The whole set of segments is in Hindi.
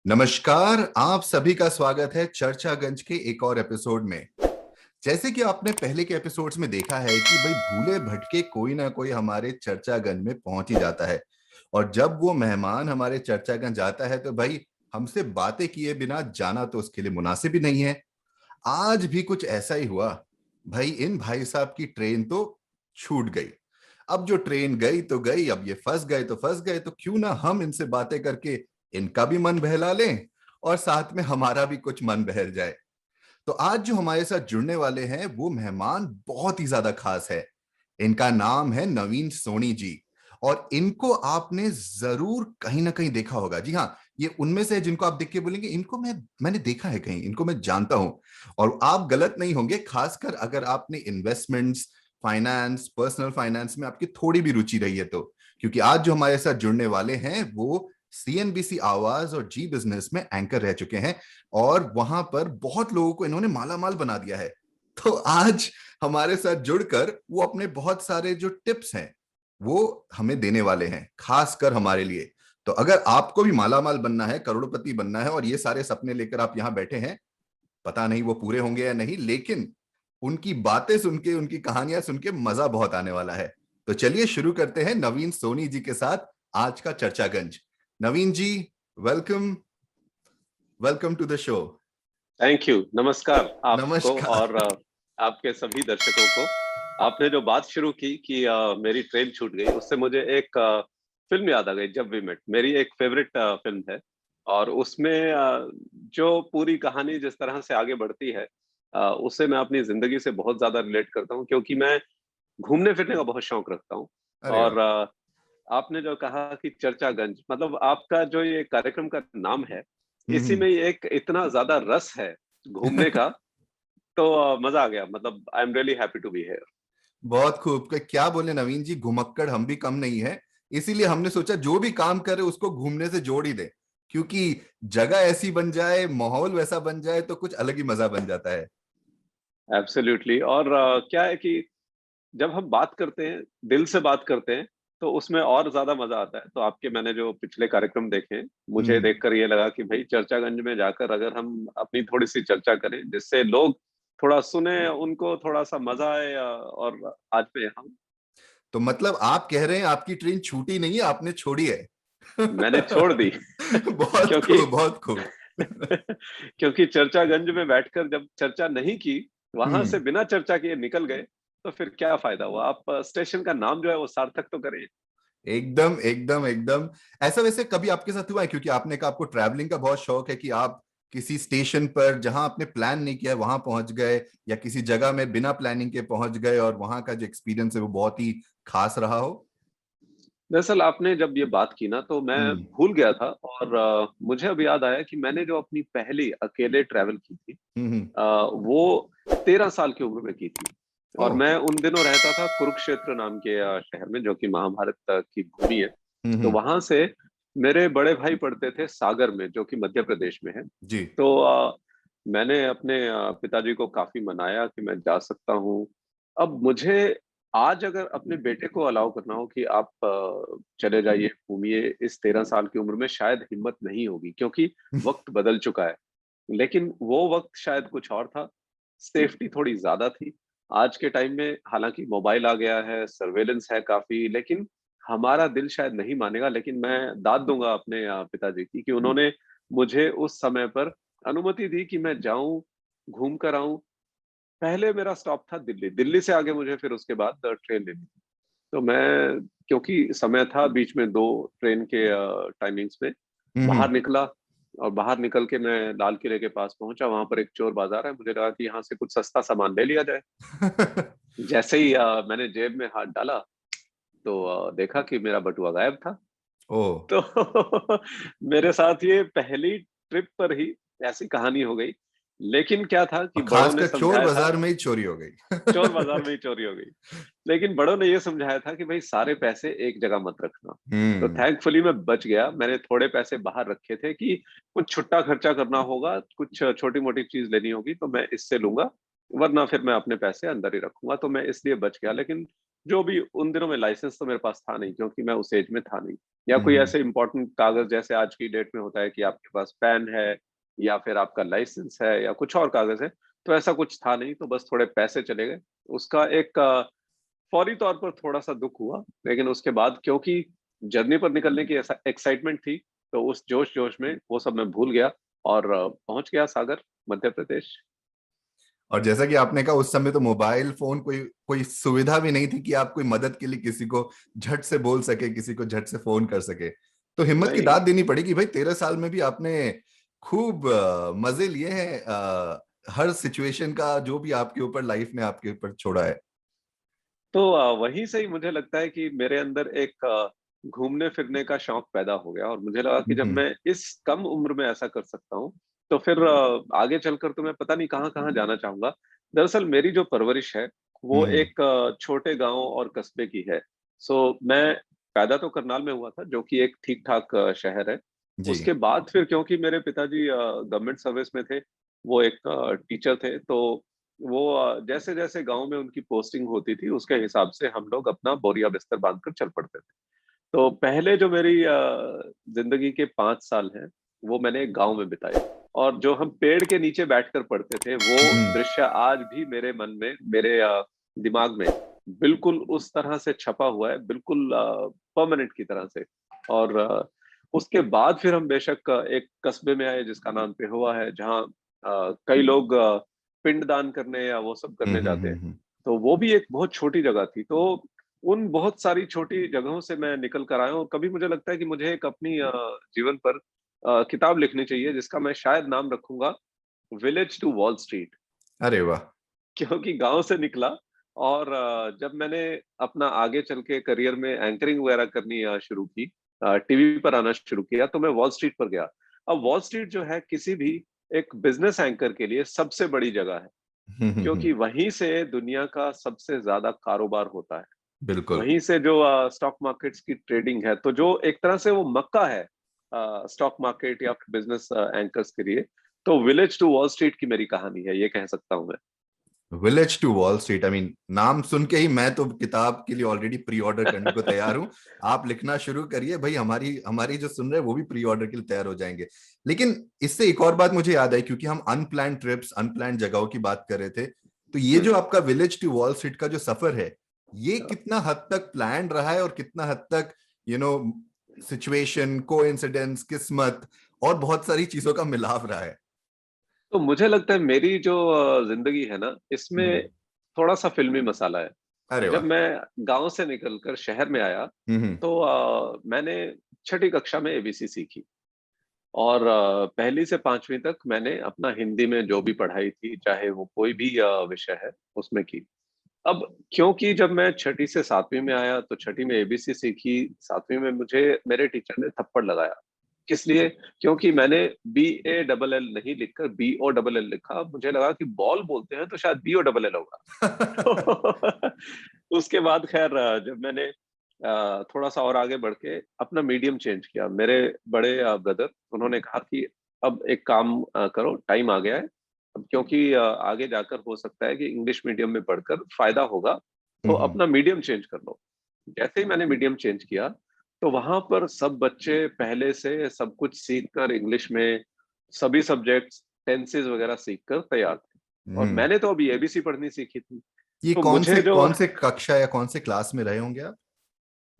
नमस्कार। आप सभी का स्वागत है चर्चागंज के एक और एपिसोड में। जैसे कि आपने पहले के एपिसोड्स में देखा है कि भाई भूले भटके कोई ना कोई हमारे चर्चागंज में पहुंच ही जाता है। और जब वो मेहमान हमारे चर्चागंज आता है तो भाई हमसे बातें किए बिना जाना तो उसके लिए मुनासिब ही नहीं है। आज भी कुछ ऐसा ही हुआ। भाई इन भाई साहब की ट्रेन तो छूट गई। अब जो ट्रेन गई तो गई, अब ये फंस गए तो फंस गए, तो क्यों ना हम इनसे बातें करके इनका भी मन बहला लें और साथ में हमारा भी कुछ मन बहल जाए। तो आज जो हमारे साथ जुड़ने वाले हैं वो मेहमान बहुत ही ज्यादा खास है। इनका नाम है नवीन सोनी जी। और इनको आपने जरूर कहीं ना कहीं देखा होगा। जी हाँ, ये उनमें से है जिनको आप देख के बोलेंगे इनको मैंने देखा है कहीं, इनको मैं जानता हूं। और आप गलत नहीं होंगे, खासकर अगर आपने इन्वेस्टमेंट्स, फाइनेंस, पर्सनल फाइनेंस में आपकी थोड़ी भी रुचि रही है तो। क्योंकि आज जो हमारे साथ जुड़ने वाले हैं वो सीएनबीसी आवाज और जी बिजनेस में एंकर रह चुके हैं। और वहां पर बहुत लोगों को इन्होंने माला माल बना दिया है। तो आज हमारे साथ जुड़कर वो अपने बहुत सारे जो टिप्स हैं वो हमें देने वाले हैं, खासकर हमारे लिए। तो अगर आपको भी माला माल बनना है, करोड़पति बनना है और ये सारे सपने लेकर आप यहां बैठे हैं, पता नहीं वो पूरे होंगे या नहीं, लेकिन उनकी बातें सुन के, उनकी कहानियां सुन के मजा बहुत आने वाला है। तो चलिए शुरू करते हैं नवीन सोनी जी के साथ आज का चर्चागंज। Naveen ji, welcome. Welcome to the show. Thank you. नमस्कार आपको नमस्कार। और आपके सभी दर्शकों को। आपने जो बात शुरू की कि मेरी ट्रेन छूट गई, उससे मुझे एक फिल्म याद आ गई, जब वी मेट। मेरी एक फेवरेट फिल्म है और उसमें जो पूरी कहानी जिस तरह से आगे बढ़ती है, उससे मैं अपनी जिंदगी से बहुत ज्यादा रिलेट करता हूँ, क्योंकि मैं घूमने फिरने का बहुत शौक रखता हूँ। अरे वाह। और आपने जो कहा कि चर्चागंज, मतलब आपका जो ये कार्यक्रम का नाम है, इसी हम्म। में एक इतना ज्यादा रस है घूमने का। तो मजा आ गया। मतलब I am really happy to be here. बहुत खूब। क्या बोले नवीन जी, घुमक्कड़ हम भी कम नहीं है। इसीलिए हमने सोचा जो भी काम करे उसको घूमने से जोड़ ही दे। क्योंकि जगह ऐसी बन जाए, माहौल वैसा बन जाए तो कुछ अलग ही मजा बन जाता है। एब्सोल्युटली। और क्या है कि जब हम बात करते हैं, दिल से बात करते हैं, तो उसमें और ज्यादा मजा आता है। तो आपके मैंने जो पिछले कार्यक्रम देखे हैं, मुझे हम्म। देखकर ये लगा कि भाई चर्चागंज में जाकर अगर हम अपनी थोड़ी सी चर्चा करें, जिससे लोग थोड़ा सुने, उनको थोड़ा सा मजा आए, और आज पे हम। तो मतलब आप कह रहे हैं आपकी ट्रेन छूटी नहीं है, आपने छोड़ी है। मैंने छोड़ दी। बहुत क्योंकि खूब, बहुत खूब। क्योंकि चर्चागंज में बैठकर जब चर्चा नहीं की, वहां से हम्म। बिना चर्चा किए निकल गए, तो फिर क्या फायदा हुआ। आप स्टेशन का नाम जो है वो सार्थक तो करें। एकदम एकदम एकदम। ऐसा वैसे कभी आपके साथ हुआ है, क्योंकि आपने कहा आपको ट्रैवलिंग का बहुत शौक है, कि आप किसी स्टेशन पर जहां आपने प्लान नहीं किया है वहां पहुंच गए, या किसी जगह में बिना प्लानिंग के पहुंच गए और वहां का जो एक्सपीरियंस है वो बहुत ही खास रहा हो? दरअसल आपने जब ये बात की ना, तो मैं हम्म। भूल गया था। और मुझे अब याद आया कि मैंने जो अपनी पहली अकेले ट्रैवल की थी, हम्म। वो 13 साल की उम्र में की थी। और ओह। मैं उन दिनों रहता था कुरुक्षेत्र नाम के शहर में, जो कि महाभारत की भूमि है। तो हम्म। वहां से मेरे बड़े भाई पढ़ते थे सागर में, जो कि मध्य प्रदेश में है। जी। तो मैंने अपने पिताजी को काफी मनाया कि मैं जा सकता हूँ। अब मुझे आज अगर अपने बेटे को अलाउ करना हो कि आप चले जाइए, घूमिए, इस 13 साल की उम्र में शायद हिम्मत नहीं होगी, क्योंकि वक्त बदल चुका है। लेकिन वो वक्त शायद कुछ और था। सेफ्टी थोड़ी ज्यादा थी। आज के टाइम में हालांकि मोबाइल आ गया है, सर्वेलेंस है काफी, लेकिन हमारा दिल शायद नहीं मानेगा। लेकिन मैं दाद दूंगा अपने पिताजी की, कि उन्होंने मुझे उस समय पर अनुमति दी कि मैं जाऊं, घूम कर आऊं। पहले मेरा स्टॉप था दिल्ली। दिल्ली से आगे मुझे फिर उसके बाद ट्रेन लेनी थी। तो मैं, क्योंकि समय था बीच में दो ट्रेन के टाइमिंग्स में, बाहर हम्म। निकला। और बाहर निकल के मैं लाल किले के पास पहुंचा। वहां पर एक चोर बाजार है, मुझे लगा कि यहाँ से कुछ सस्ता सामान ले लिया जाए। जैसे ही मैंने जेब में हाथ डाला, तो देखा कि मेरा बटुआ गायब था। ओह। तो मेरे साथ ये पहली ट्रिप पर ही ऐसी कहानी हो गई। लेकिन क्या था कि और बड़ों ने खासकर चोर समझाया था। बाजार में ही चोरी हो गई। चोर बाजार में ही चोरी हो गई। लेकिन बड़ों ने ये समझाया था कि भाई सारे पैसे एक जगह मत रखना। तो हम्म। थैंकफुली मैं बच गया। मैंने थोड़े पैसे बाहर रखे थे कि कुछ छुट्टा खर्चा करना होगा, कुछ छोटी मोटी चीज लेनी होगी, तो मैं इससे लूंगा, वरना फिर मैं अपने पैसे अंदर ही रखूंगा। तो मैं इसलिए बच गया। लेकिन जो भी उन दिनों में लाइसेंस तो मेरे पास था नहीं, क्योंकि मैं उस एज में था नहीं, या कोई हम्म। ऐसे इंपॉर्टेंट कागज जैसे आज की डेट में होता है कि आपके पास पैन है या फिर आपका लाइसेंस है या कुछ और कागज है, तो ऐसा कुछ था नहीं। तो बस थोड़े पैसे चले गए। उसका एक फौरी तौर पर थोड़ा सा दुख हुआ, लेकिन उसके बाद क्योंकि जर्नी पर निकलने की ऐसा एक्साइटमेंट थी, तो उस जोश जोश में वो सब मैं भूल गया और पहुंच गया सागर, मध्य प्रदेश। और जैसा कि आपने कहा, उस समय तो मोबाइल फोन कोई कोई सुविधा भी नहीं थी कि आप कोई मदद के लिए किसी को झट से बोल सके, किसी को झट से फोन कर सके। तो हिम्मत की नहीं, दाद देनी पड़ेगी भाई, 13 साल में भी आपने खूब मजे लिए हैं हर सिचुएशन का, जो भी आपके ऊपर लाइफ ने आपके ऊपर छोड़ा है। तो वहीं से ही मुझे लगता है कि मेरे अंदर एक घूमने फिरने का शौक पैदा हो गया, और मुझे लगा कि जब हम्म। मैं इस कम उम्र में ऐसा कर सकता हूँ, तो फिर आगे चलकर तो मैं पता नहीं कहाँ कहाँ जाना चाहूंगा। दरअसल मेरी जो परवरिश है वो हम्म। एक छोटे गांव और कस्बे की है। सो मैं पैदा तो करनाल में हुआ था, जो कि एक ठीक ठाक शहर है। जी। उसके बाद फिर क्योंकि मेरे पिताजी गवर्नमेंट सर्विस में थे, वो एक टीचर थे, तो वो जैसे जैसे गांव में उनकी पोस्टिंग होती थी उसके हिसाब से हम लोग अपना बोरिया बिस्तर बांधकर चल पड़ते थे। तो पहले जो मेरी जिंदगी के 5 साल हैं, वो मैंने एक गांव में बिताए। और जो हम पेड़ के नीचे बैठकर पढ़ते थे, वो हम्म। दृश्य आज भी मेरे मन में, मेरे दिमाग में बिल्कुल उस तरह से छपा हुआ है, बिल्कुल परमानेंट की तरह से। और उसके बाद फिर हम बेशक एक कस्बे में आए जिसका नाम पेहोवा है, जहाँ कई लोग पिंडदान करने या वो सब करने जाते हैं। हम्म। तो वो भी एक बहुत छोटी जगह थी। तो उन बहुत सारी छोटी जगहों से मैं निकल कर आया हूँ, और कभी मुझे लगता है कि मुझे एक अपनी जीवन पर किताब लिखनी चाहिए, जिसका मैं शायद नाम रखूंगा विलेज टू वॉल स्ट्रीट। अरे वाह। क्योंकि गांव से निकला, और जब मैंने अपना आगे चल के करियर में एंकरिंग वगैरह करनी शुरू की, टीवी पर आना शुरू किया, तो मैं वॉल स्ट्रीट पर गया। अब वॉल स्ट्रीट जो है किसी भी एक बिजनेस एंकर के लिए सबसे बड़ी जगह है, हम्म। क्योंकि वहीं से दुनिया का सबसे ज्यादा कारोबार होता है। बिल्कुल। वहीं से जो स्टॉक मार्केट्स की ट्रेडिंग है, तो जो एक तरह से वो मक्का है स्टॉक मार्केट या बिजनेस एंकर्स के लिए। तो विलेज टू वॉल स्ट्रीट की मेरी कहानी है, ये कह सकता हूं मैं। Village to Wall Street, I mean नाम सुन के ही मैं तो किताब के लिए ऑलरेडी प्री ऑर्डर करने को तैयार हूं। आप लिखना शुरू करिए भाई, हमारी हमारी जो सुन रहे हैं वो भी प्री ऑर्डर के लिए तैयार हो जाएंगे। लेकिन इससे एक और बात मुझे याद आई, क्योंकि हम अनप्लान्ड ट्रिप्स, अनप्लान्ड जगहों की बात कर रहे थे, तो ये जो आपका विलेज टू वॉल स्ट्रीट का जो सफर है, ये कितना हद तक प्लान रहा है और कितना हद तक यू नो सिचुएशन, कोइंसिडेंस, किस्मत और बहुत सारी चीजों का मिलाव रहा है? तो मुझे लगता है मेरी जो जिंदगी है ना, इसमें हम्म। थोड़ा सा फिल्मी मसाला है। अरे जब वाह। मैं गांव से निकलकर शहर में आया, हम्म। तो मैंने छठी कक्षा में एबीसी सीखी, और पहली से पांचवी तक मैंने अपना हिंदी में जो भी पढ़ाई थी, चाहे वो कोई भी विषय है, उसमें की। अब क्योंकि जब मैं छठी से सातवीं में आया, तो छठी में एबीसी सीखी, सातवीं में मुझे मेरे टीचर ने थप्पड़ लगाया। किस लिए? क्योंकि मैंने BALL नहीं लिखकर BOLL लिखा। मुझे लगा कि बॉल बोलते हैं तो शायद BOLL होगा। तो उसके बाद खैर जब मैंने थोड़ा सा और आगे बढ़ के अपना मीडियम चेंज किया, मेरे बड़े ब्रदर, उन्होंने कहा कि अब एक काम करो, टाइम आ गया है अब, क्योंकि आगे जाकर हो सकता है कि इंग्लिश मीडियम में पढ़कर फायदा होगा, तो हम्म। अपना मीडियम चेंज कर लो। जैसे ही मैंने मीडियम चेंज किया, तो वहां पर सब बच्चे पहले से सब कुछ सीख कर इंग्लिश में सभी सब्जेक्ट्स, टेंसेस वगैरह सीख कर तैयार थे, और हम्म। मैंने तो अभी एबीसी पढ़नी सीखी थी। ये तो मुझे जो, कौन से कक्षा या कौन से क्लास में रहे होंगे आप?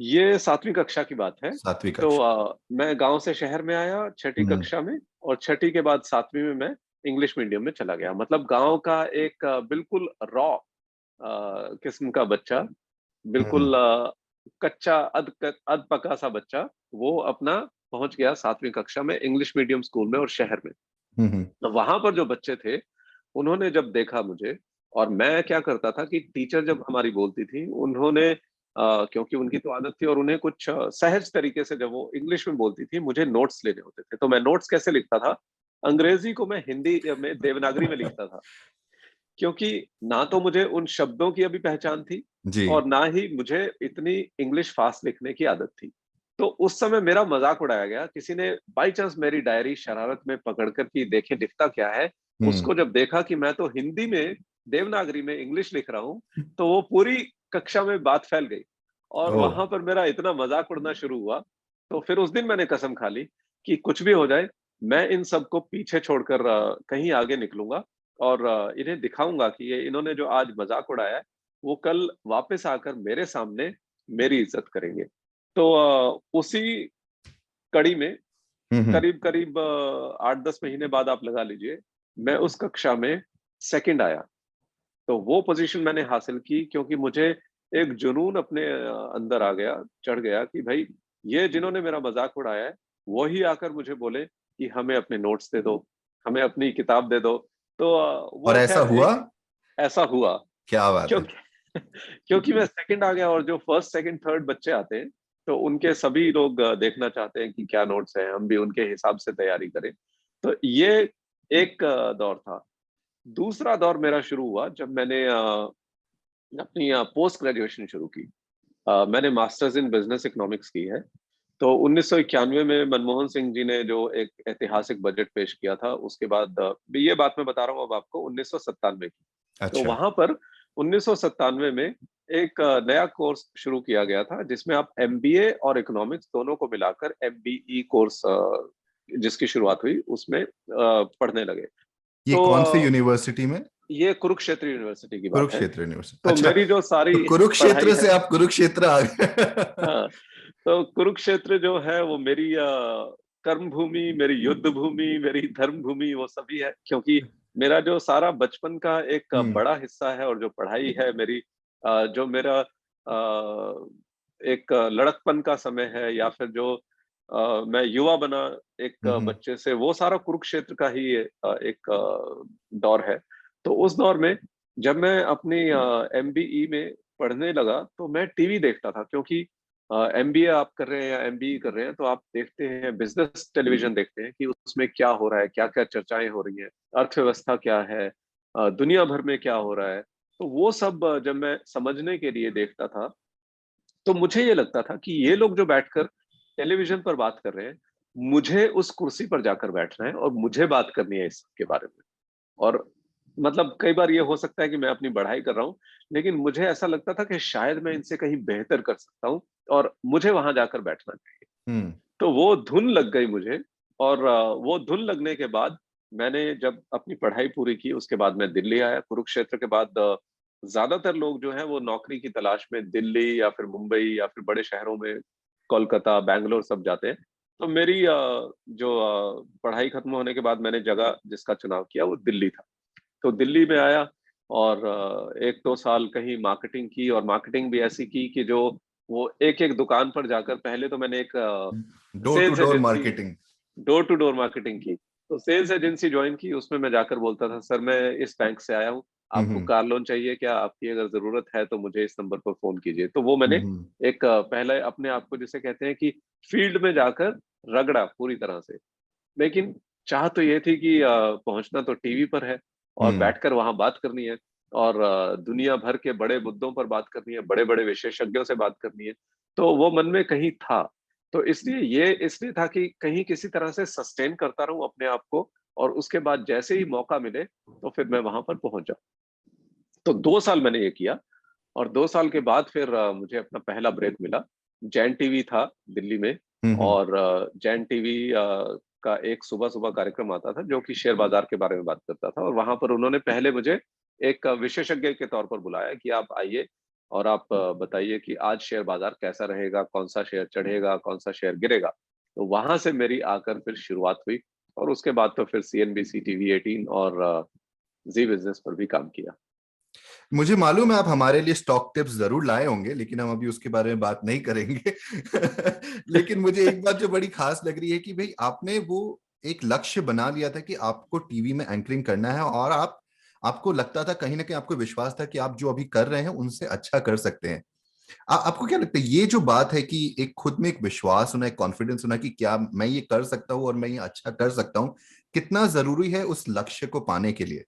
ये सातवीं कक्षा की बात है। 7वीं तो कक्षा। मैं गांव से शहर में आया छठी हम्म। कक्षा में, और छठी के बाद सातवीं में मैं इंग्लिश मीडियम में चला गया। मतलब गांव का एक बिल्कुल रॉ किस्म का बच्चा, हम्म। बिल्कुल कच्चा अध पका सा बच्चा, वो अपना पहुंच गया सातवीं कक्षा में इंग्लिश मीडियम स्कूल में और शहर में। हम्म। तो वहां पर जो बच्चे थे, उन्होंने जब देखा मुझे, और मैं क्या करता था कि टीचर जब हमारी बोलती थी, उन्होंने क्योंकि उनकी तो आदत थी, और उन्हें कुछ सहज तरीके से जब वो इंग्लिश में बोलती थी, मुझे नोट्स लेने होते थे। तो मैं नोट्स कैसे लिखता था? अंग्रेजी को मैं हिंदी में देवनागरी में लिखता था, क्योंकि ना तो मुझे उन शब्दों की अभी पहचान थी, जी। और ना ही मुझे इतनी इंग्लिश फास्ट लिखने की आदत थी। तो उस समय मेरा मजाक उड़ाया गया। किसी ने बाई चांस मेरी डायरी शरारत में पकड़कर कि देखे लिखता क्या है, हम्म। उसको जब देखा कि मैं तो हिंदी में देवनागरी में इंग्लिश लिख रहा हूँ, तो वो पूरी कक्षा में बात फैल गई और ओह! वहां पर मेरा इतना मजाक उड़ना शुरू हुआ। तो फिर उस दिन मैंने कसम खा ली कि कुछ भी हो जाए, मैं इन सबको पीछे छोड़कर कहीं आगे निकलूंगा और इन्हें दिखाऊंगा कि ये इन्होंने जो आज मजाक उड़ाया है, वो कल वापस आकर मेरे सामने मेरी इज्जत करेंगे। तो उसी कड़ी में हुँ, हुँ। करीब-करीब 8-10 महीने बाद आप लगा लीजिए, मैं उस कक्षा में सेकंड आया। तो वो पोज़ीशन मैंने हासिल की क्योंकि मुझे एक जुनून अपने अंदर आ गया, चढ़ गया कि भई ये जिन्होंने मेरा मज़ाक उड़ाया है, वो ही आकर मुझे बोले कि हमें अपने नोट्स दे दो, हमें अपनी किताब दे दो। तो और वो ऐसा ख़ैर हुआ? एक ऐसा हुआ क्या बात है! क्योंकि क्योंकि मैं सेकंड आ गया और जो फर्स्ट, सेकंड, थर्ड बच्चे आते हैं, तो उनके सभी लोग देखना चाहते हैं कि क्या नोट्स हैं, हम भी उनके हिसाब से तैयारी करें। तो ये एक दौर था। दूसरा दौर मेरा शुरू हुआ जब मैंने अपनी पोस्ट ग्रेजुएशन शुरू की। मैंने मास्टर्स इन बिज़नेस इकोनॉमिक्स की है। तो 1991 में मनमोहन सिंह जी ने जो एक ऐतिहासिक बजट पेश किया था, उसके बाद ये बात मैं बता रहा हूँ अब आपको 1997 की। तो अच्छा। वहाँ पर 1997 में एक नया कोर्स शुरू किया गया था, जिसमें आप एमबीए और इकोनॉमिक्स दोनों को मिलाकर एमबीई कोर्स जिसकी शुरुआत हुई, उसमें पढ़ने लगे। ये तो कौन सी यूनिवर्सिटी में? ये कुरुक्षेत्र यूनिवर्सिटी की बात है। कुरुक्षेत्र यूनिवर्सिटी। तो अच्छा, मेरी जो तो सारी पढ़ाई कुरुक्षेत्र है, से आप कुरुक्षेत्र आ गए। हाँ, तो कुरुक्षेत्र जो है वो मेरी कर्म भूमि, मेरी युद्ध भूमि, मेरी धर्म भूमि वो सभी है। क्योंकि मेरा जो सारा बचपन का एक हुँ, बड़ा हिस्सा है और जो पढ़ाई है मेरी, जो मेरा एक लड़कपन का समय है या फिर जो मैं युवा बना एक हुँ, हुँ। बच्चे से, वो सारा कुरुक्षेत्र का ही एक दौर है। तो उस दौर में जब मैं अपनी एमबीई में पढ़ने लगा तो मैं टीवी देखता था क्योंकि एमबीए आप कर रहे हैं या एमबीई कर रहे हैं तो आप देखते हैं बिजनेस टेलीविजन देखते हैं कि उसमें क्या हो रहा है, क्या-क्या चर्चाएँ हो रही हैं, अर्थव्यवस्था क्या है, दुनिया भर में क्या हो रहा है। तो वो सब जब मैं समझने के लिए देखता था, तो मुझे ये लगता था कि ये लोग जो बैठकर टेलीविजन पर बात कर रहे हैं, मुझे उस कुर्सी पर जाकर बैठना है और मुझे बात करनी है इस सब के बारे में। और मतलब कई बार ये हो सकता है कि मैं अपनी बढ़ाई कर रहा हूँ, लेकिन मुझे ऐसा लगता था कि शायद मैं इनसे कहीं बेहतर कर सकता हूँ और मुझे वहाँ जाकर बैठना चाहिए। हुँ, तो वो धुन लग गई मुझे और वो धुन लगने के बाद मैंने जब अपनी पढ़ाई पूरी की, उसके बाद मैं दिल्ली आया। कुरुक्षेत्र के बाद ज़्यादातर लोग जो हैं वो नौकरी की तलाश में दिल्ली या फिर मुंबई या फिर बड़े शहरों में कोलकाता, बैंगलोर सब जाते हैं। तो मेरी जो पढ़ाई खत्म होने के बाद मैंने जगह जिसका चुनाव किया वो दिल्ली था। तो दिल्ली में आया और 1-2 साल कहीं मार्केटिंग की और मार्केटिंग भी ऐसी की कि जो वो एक-एक दुकान पर जाकर पहले तो मैंने एक door to sales door agency, marketing. Door to door marketing की। तो सेल्स एजेंसी जॉइन की, उसमें मैं जाकर बोलता था, "सर मैं इस बैंक से आया हूँ, हुँ, आपको हुँ। कार लोन चाहिए क्या? आपकी अगर ज़रूरत है तो मुझे इस नंबर पर फ़ोन कीजिए।" तो वो हुँ, मैंने हुँ। एक पहले अपने आप को जिसे कहते हैं कि फील्ड में जाकर रगड़ा पूरी तरह से। लेकिन चाह तो ये थी कि पहुँचना तो टीवी पर है और हुँ। बैठकर वहाँ बात करनी है और दुनिया भर के बड़े मुद्दों पर बात करनी है, बड़े-बड़े विशेषज्ञों से बात करनी है। तो वो मन में कहीं था। तो इसलिए था कि कहीं किसी तरह से सस्टेन करता रहूँ अपने आप को और उसके बाद जैसे ही मौका मिले, तो फिर मैं वहाँ पर पहुँच जाऊँ। तो 2 साल मैंने ये किया और 2 साल के बाद फिर मुझे अपना पहला ब्रेक मिला। जैन टीवी था दिल्ली में हुँ, हुँ। और जैन टीवी का एक सुबह-सुबह कार्यक्रम आता था जो कि शेयर बाज़ार के बारे में बात करता था और वहाँ पर उन्होंने पहले मुझे एक विशेषज्ञ के तौर पर बुलाया कि आप आइए और आप बताइए कि आज शेयर बाज़ार कैसा रहेगा, कौन-सा शेयर चढ़ेगा, कौन-सा शेयर गिरेगा। तो वहाँ से मेरी आकर फिर शुरुआत हुई और उसके बाद तो फिर सीएनबीसी, टीवी 18 और ज़ी बिज़नेस पर भी काम किया। मुझे मालूम है आप हमारे लिए स्टॉक टिप्स ज़रूर लाए होंगे, लेकिन हम अभी उसके बारे में बात नहीं करेंगे। लेकिन मुझे एक बात जो बड़ी खास लग रही है कि भई आपने वो एक लक्ष्य बना लिया था कि आपको टीवी में एंकरिंग करना है और आपको लगता था कहीं न कहीं आपको विश्वास था कि आप जो अभी कर रहे हैं उनसे अच्छा कर सकते हैं। आपको क्या लगता है ये जो बात है कि एक खुद में एक विश्वास होना, एक कॉन्फिडेंस होना कि क्या मैं ये कर सकता हूँ और मैं ये अच्छा कर सकता हूँ, कितना ज़रूरी है उस लक्ष्य को पाने के लिए?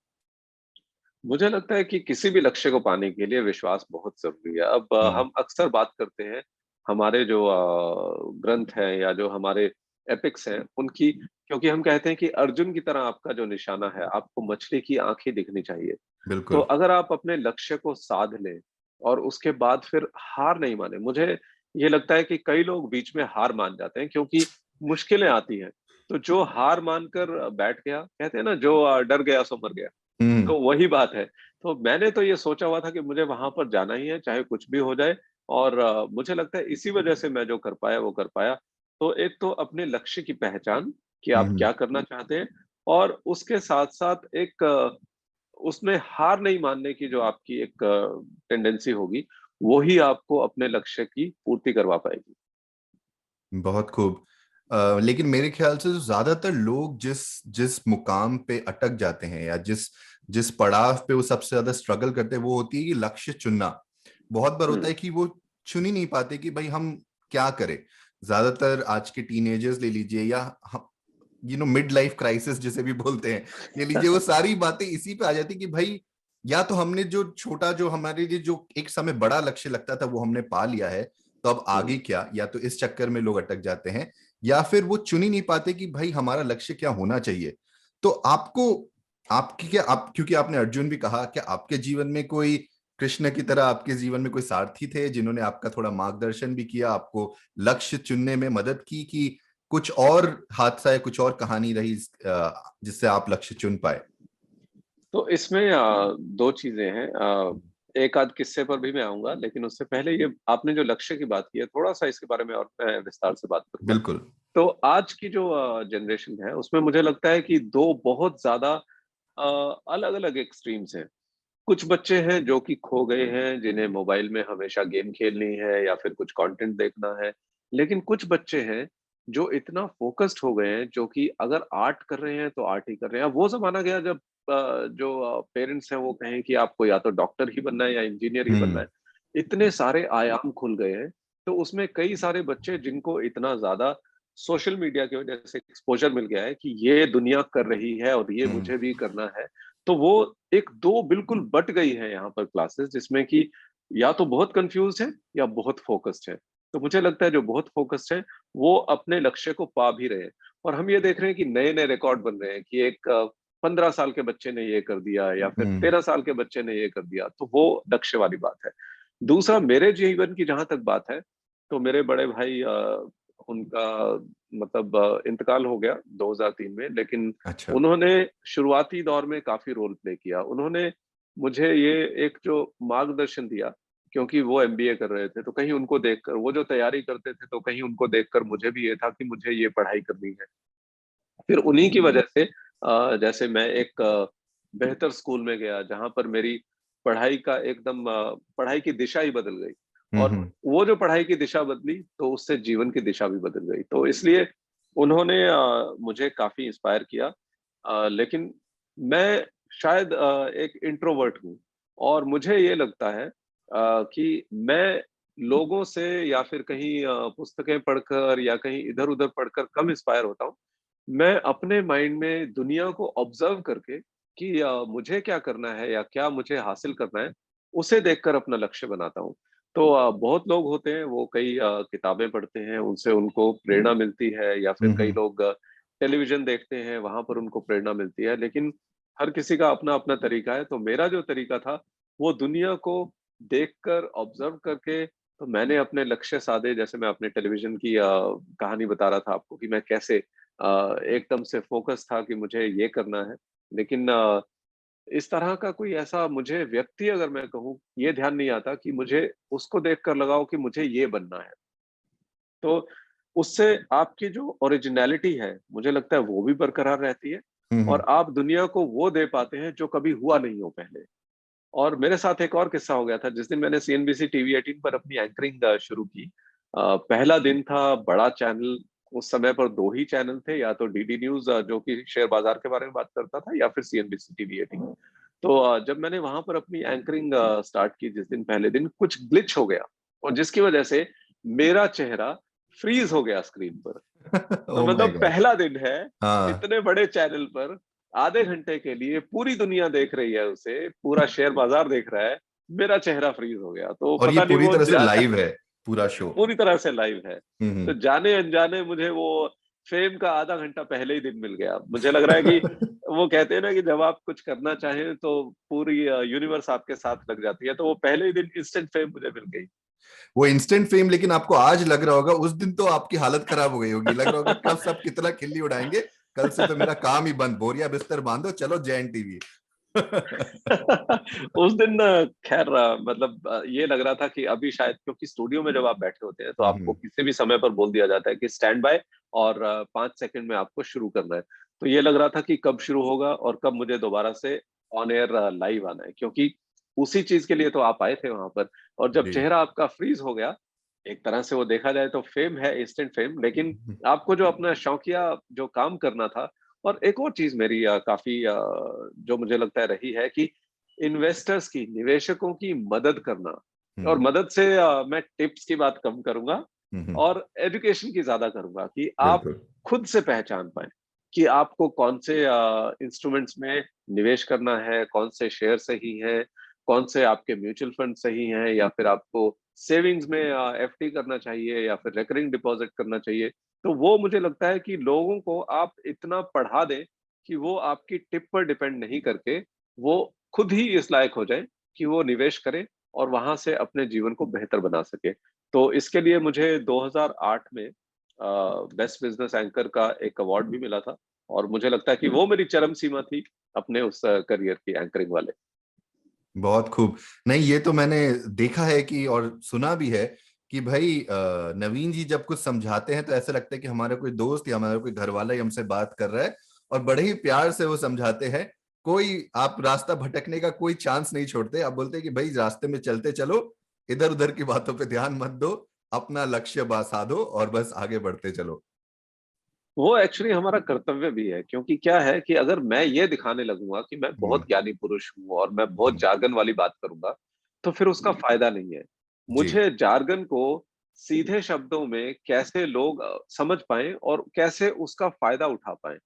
मुझे लगता है कि किसी भी लक्ष्य को पाने के लिए विश्वास बहुत ज़रूरी है। अब हुँ, हम अक्सर बात करते हैं, हमारे जो ग्रंथ हैं या जो हमारे एपिक्स हैं, उनकी, क्योंकि हम कहते हैं कि अर्जुन की तरह आपका जो निशाना है, आपको मछली की आँखें दिखनी चाहिए। तो बिल्कुल। अगर आप अपने लक्ष्य को साध लें और उसके बाद फिर हार नहीं माने। मुझे ये लगता है कि कई लोग बीच में हार मान जाते हैं क्योंकि मुश्किलें आती हैं। तो जो हार मानकर बैठ गया, कहते हैं ना, जो डर गया सो मर गया। हम्म। तो वही बात है। तो मैंने तो ये सोचा हुआ था कि मुझे वहां पर जाना ही है, चाहे कुछ भी हो जाए। और मुझे लगता है इसी वजह से मैं जो कर पाया वो कर पाया। तो एक तो अपने लक्ष्य की पहचान कि आप हम्म। क्या करना चाहते हैं, और उसके साथ साथ एक उसमें हार नहीं मानने की जो आपकी एक टेंडेंसी होगी, वो ही आपको अपने लक्ष्य की पूर्ति करवा पाएगी। बहुत खूब। लेकिन मेरे ख्याल से जो ज्यादातर लोग जिस जिस मुकाम पे अटक जाते हैं या जिस जिस पड़ाव पे वो सबसे ज्यादा स्ट्रगल करते हैं, वो होती है कि लक्ष्य चुनना। बहुत बार होता हम्म। है कि वो चुन ही नहीं पाते कि भाई हम क्या करें। ज्यादातर आज के टीनेजर्स ले लीजिए, या मिड लाइफ क्राइसिस जिसे भी बोलते हैं, ये लीजिए, वो सारी बातें इसी पे आ जाती कि भाई या तो हमने जो छोटा, जो हमारे लिए जो एक समय बड़ा लक्ष्य लगता था वो हमने पा लिया है, तो अब हम्म। आगे क्या, या तो इस चक्कर में लोग अटक जाते हैं, या फिर वो चुन ही नहीं पाते कि भाई हमारा लक्ष्य क्या होना चाहिए। तो आपको, आपकी क्या, आप क्योंकि आपने अर्जुन भी कहा, क्या आपके जीवन में कोई कृष्ण की तरह आपके जीवन में कोई सारथी थे जिन्होंने आपका थोड़ा मार्गदर्शन भी किया, आपको लक्ष्य चुनने में मदद की, कि कुछ और हादसा या कुछ और कहानी रही जिससे आप लक्ष्य चुन पाए? तो इसमें दो चीजें हैं। एक आध किस्से पर भी मैं आऊंगा, लेकिन उससे पहले ये आपने जो लक्ष्य की बात की है, थोड़ा सा इसके बारे में और मैं विस्तार से बात करूंगा। बिल्कुल। तो आज की जो जनरेशन है, उसमें मुझे लगता है कि दो बहुत ज्यादा अलग अलग एक्सट्रीम्स हैं। कुछ बच्चे हैं जो कि खो गए हैं, जिन्हें मोबाइल में हमेशा गेम खेलनी है या फिर कुछ कंटेंट देखना है। लेकिन कुछ बच्चे हैं जो इतना फोकस्ड हो गए हैं, जो कि अगर आर्ट कर रहे हैं तो आर्ट ही कर रहे हैं। अब वो जमाना गया जब जो पेरेंट्स हैं वो कहें कि आपको या तो डॉक्टर ही बनना है या इंजीनियर ही बनना हम्म। है। इतने सारे आयाम खुल गए हैं। तो उसमें कई सारे बच्चे जिनको इतना ज्यादा सोशल मीडिया की वजह से एक्सपोजर मिल गया है कि ये दुनिया कर रही है और ये हम्म। मुझे भी करना है। तो वो एक दो बिल्कुल बट गई है यहाँ पर क्लासेस, जिसमें कि या तो बहुत कंफ्यूज है या बहुत फोकस्ड है। तो मुझे लगता है जो बहुत फोकस्ड है वो अपने लक्ष्य को पा भी रहे हैं। और हम ये देख रहे हैं कि नए नए रिकॉर्ड बन रहे हैं कि एक 15 साल के बच्चे ने ये कर दिया या फिर हम्म। 13 साल के बच्चे ने ये कर दिया। तो वो लक्ष्य वाली बात है। दूसरा, मेरे जीवन की जहां तक बात है, तो मेरे बड़े भाई उनका मतलब इंतकाल हो गया 2003 में। लेकिन अच्छा। उन्होंने शुरुआती दौर में काफी रोल प्ले किया। उन्होंने मुझे ये एक जो मार्गदर्शन दिया, क्योंकि वो एमबीए कर रहे थे, तो कहीं उनको देखकर, वो जो तैयारी करते थे, तो कहीं उनको देखकर मुझे भी ये था कि मुझे ये पढ़ाई करनी है। फिर उन्हीं की वजह से जैसे मैं एक बेहतर स्कूल में गया, जहां पर मेरी पढ़ाई का एकदम पढ़ाई की दिशा ही बदल गई। और हम्म। वो जो पढ़ाई की दिशा बदली, तो उससे जीवन की दिशा भी बदल गई। तो इसलिए उन्होंने मुझे काफी इंस्पायर किया। लेकिन मैं शायद एक इंट्रोवर्ट हूँ, और मुझे ये लगता है कि मैं लोगों से या फिर कहीं पुस्तकें पढ़कर या कहीं इधर उधर पढ़कर कम इंस्पायर होता हूँ। मैं अपने माइंड में दुनिया को ऑब्जर्व करके कि मुझे क्या करना है या क्या मुझे हासिल करना है, उसे देखकर अपना लक्ष्य बनाता हूँ। तो बहुत लोग होते हैं, वो कई किताबें पढ़ते हैं, उनसे उनको प्रेरणा मिलती है, या फिर कई हम्म। लोग टेलीविजन देखते हैं, वहां पर उनको प्रेरणा मिलती है। लेकिन हर किसी का अपना अपना तरीका है। तो मेरा जो तरीका था, वो दुनिया को देखकर, ऑब्जर्व करके, तो मैंने अपने लक्ष्य साधे। जैसे मैं अपने टेलीविजन की कहानी बता रहा था आपको कि मैं कैसे एकदम से फोकस था कि मुझे ये करना है। लेकिन इस तरह का कोई ऐसा मुझे व्यक्ति, अगर मैं कहूँ, ये ध्यान नहीं आता कि मुझे उसको देखकर लगाओ कि मुझे ये बनना है। तो उससे आपकी जो ओरिजिनैलिटी है, मुझे लगता है वो भी बरकरार रहती है। हम्म। और आप दुनिया को वो दे पाते हैं जो कभी हुआ नहीं हो पहले। और मेरे साथ एक और किस्सा हो गया था। जिस दिन मैंने सीएनबीसी टीवी 18 पर अपनी एंकरिंग शुरू की, पहला दिन था, बड़ा चैनल। उस समय पर दो ही चैनल थे, या तो डीडी न्यूज जो कि शेयर बाजार के बारे में बात करता था, या फिर सीएनबीसी टीवी 18। तो जब मैंने वहां पर अपनी एंकरिंग स्टार्ट की, जिस दिन, पहले दिन कुछ ग्लिच हो गया, और जिसकी वजह से मेरा चेहरा फ्रीज हो गया स्क्रीन पर। तो ओह माय मतलब गॉड। पहला दिन है, हाँ। इतने बड़े चैनल पर आधे घंटे के लिए पूरी दुनिया देख रही है उसे, पूरा शेयर बाजार देख रहा है, मेरा चेहरा फ्रीज हो गया। तो और ये पता नहीं पूरी वो तरह से लाइव है, पूरा शो? पूरी तरह से लाइव है। तो हम्म। जाने अनजाने मुझे वो फेम का आधा घंटा पहले ही दिन मिल गया। मुझे लग रहा है कि वो कहते हैं ना कि जब आप कुछ करना चाहें तो पूरी यूनिवर्स आपके साथ लग जाती है, तो वो पहले ही दिन इंस्टेंट फेम मुझे मिल गई। वो इंस्टेंट फेम, लेकिन आपको आज लग रहा होगा, उस दिन तो आपकी हालत खराब हो गई होगी, लग रहा होगा कब सब कितना खिल्ली उड़ाएंगे, कल से तो मेरा काम ही बंद, बोरिया बिस्तर बांधो चलो जैन टीवी। उस दिन खैर मतलब ये लग रहा था कि अभी शायद, क्योंकि स्टूडियो में जब आप बैठे होते हैं तो आपको किसी भी समय पर बोल दिया जाता है कि स्टैंड बाय, और 5 सेकंड में आपको शुरू करना है। तो ये लग रहा था कि कब शुरू होगा और कब मुझे दोबारा से ऑन एयर लाइव आना है, क्योंकि उसी चीज के लिए तो आप आए थे वहां पर। और जब जी। चेहरा आपका फ्रीज हो गया, एक तरह से वो देखा जाए तो फेम है, इंस्टेंट फेम, लेकिन आपको जो अपना शौकिया जो काम करना था। और एक और चीज मेरी काफी जो मुझे लगता है रही है कि इन्वेस्टर्स की, निवेशकों की मदद करना। और हम्म। मदद से मैं टिप्स की बात कम करूंगा हम्म। और एजुकेशन की ज्यादा करूंगा, कि आप बिल्कुल। खुद से पहचान पाए कि आपको कौन से इंस्ट्रूमेंट्स में निवेश करना है, कौन से शेयर सही हैं, कौन से आपके म्यूचुअल फंड सही हैं, या फिर आपको सेविंग्स में एफडी करना चाहिए या फिर रेकरिंग डिपॉजिट करना चाहिए। तो वो मुझे लगता है कि लोगों को आप इतना पढ़ा दें कि वो आपकी टिप पर डिपेंड नहीं करके वो खुद ही इस लायक हो जाए कि वो निवेश करें और वहां से अपने जीवन को बेहतर बना सके। तो इसके लिए मुझे 2008 में बेस्ट बिजनेस एंकर का एक अवार्ड भी मिला था, और मुझे लगता है कि वो मेरी चरम सीमा थी अपने उस करियर की, एंकरिंग वाले। बहुत खूब। नहीं, ये तो मैंने देखा है कि, और सुना भी है कि भाई नवीन जी जब कुछ समझाते हैं तो ऐसा लगता है कि हमारा कोई दोस्त या हमारा कोई घर वाला ही हमसे बात कर रहा है, और बड़े ही प्यार से वो समझाते हैं। कोई आप रास्ता भटकने का कोई चांस नहीं छोड़ते, आप बोलते हैं कि भाई रास्ते में चलते चलो, इधर उधर की बातों पे ध्यान मत दो, अपना लक्ष्य साधो और बस आगे बढ़ते चलो। वो एक्चुअली हमारा कर्तव्य भी है, क्योंकि क्या है कि अगर मैं ये दिखाने लगूंगा कि मैं हम्म। बहुत ज्ञानी पुरुष हूँ और मैं बहुत हम्म। जार्गन वाली बात करूंगा, तो फिर उसका फायदा नहीं है। जी। मुझे जार्गन को सीधे शब्दों में कैसे लोग समझ पाएं और कैसे उसका फायदा उठा पाएं,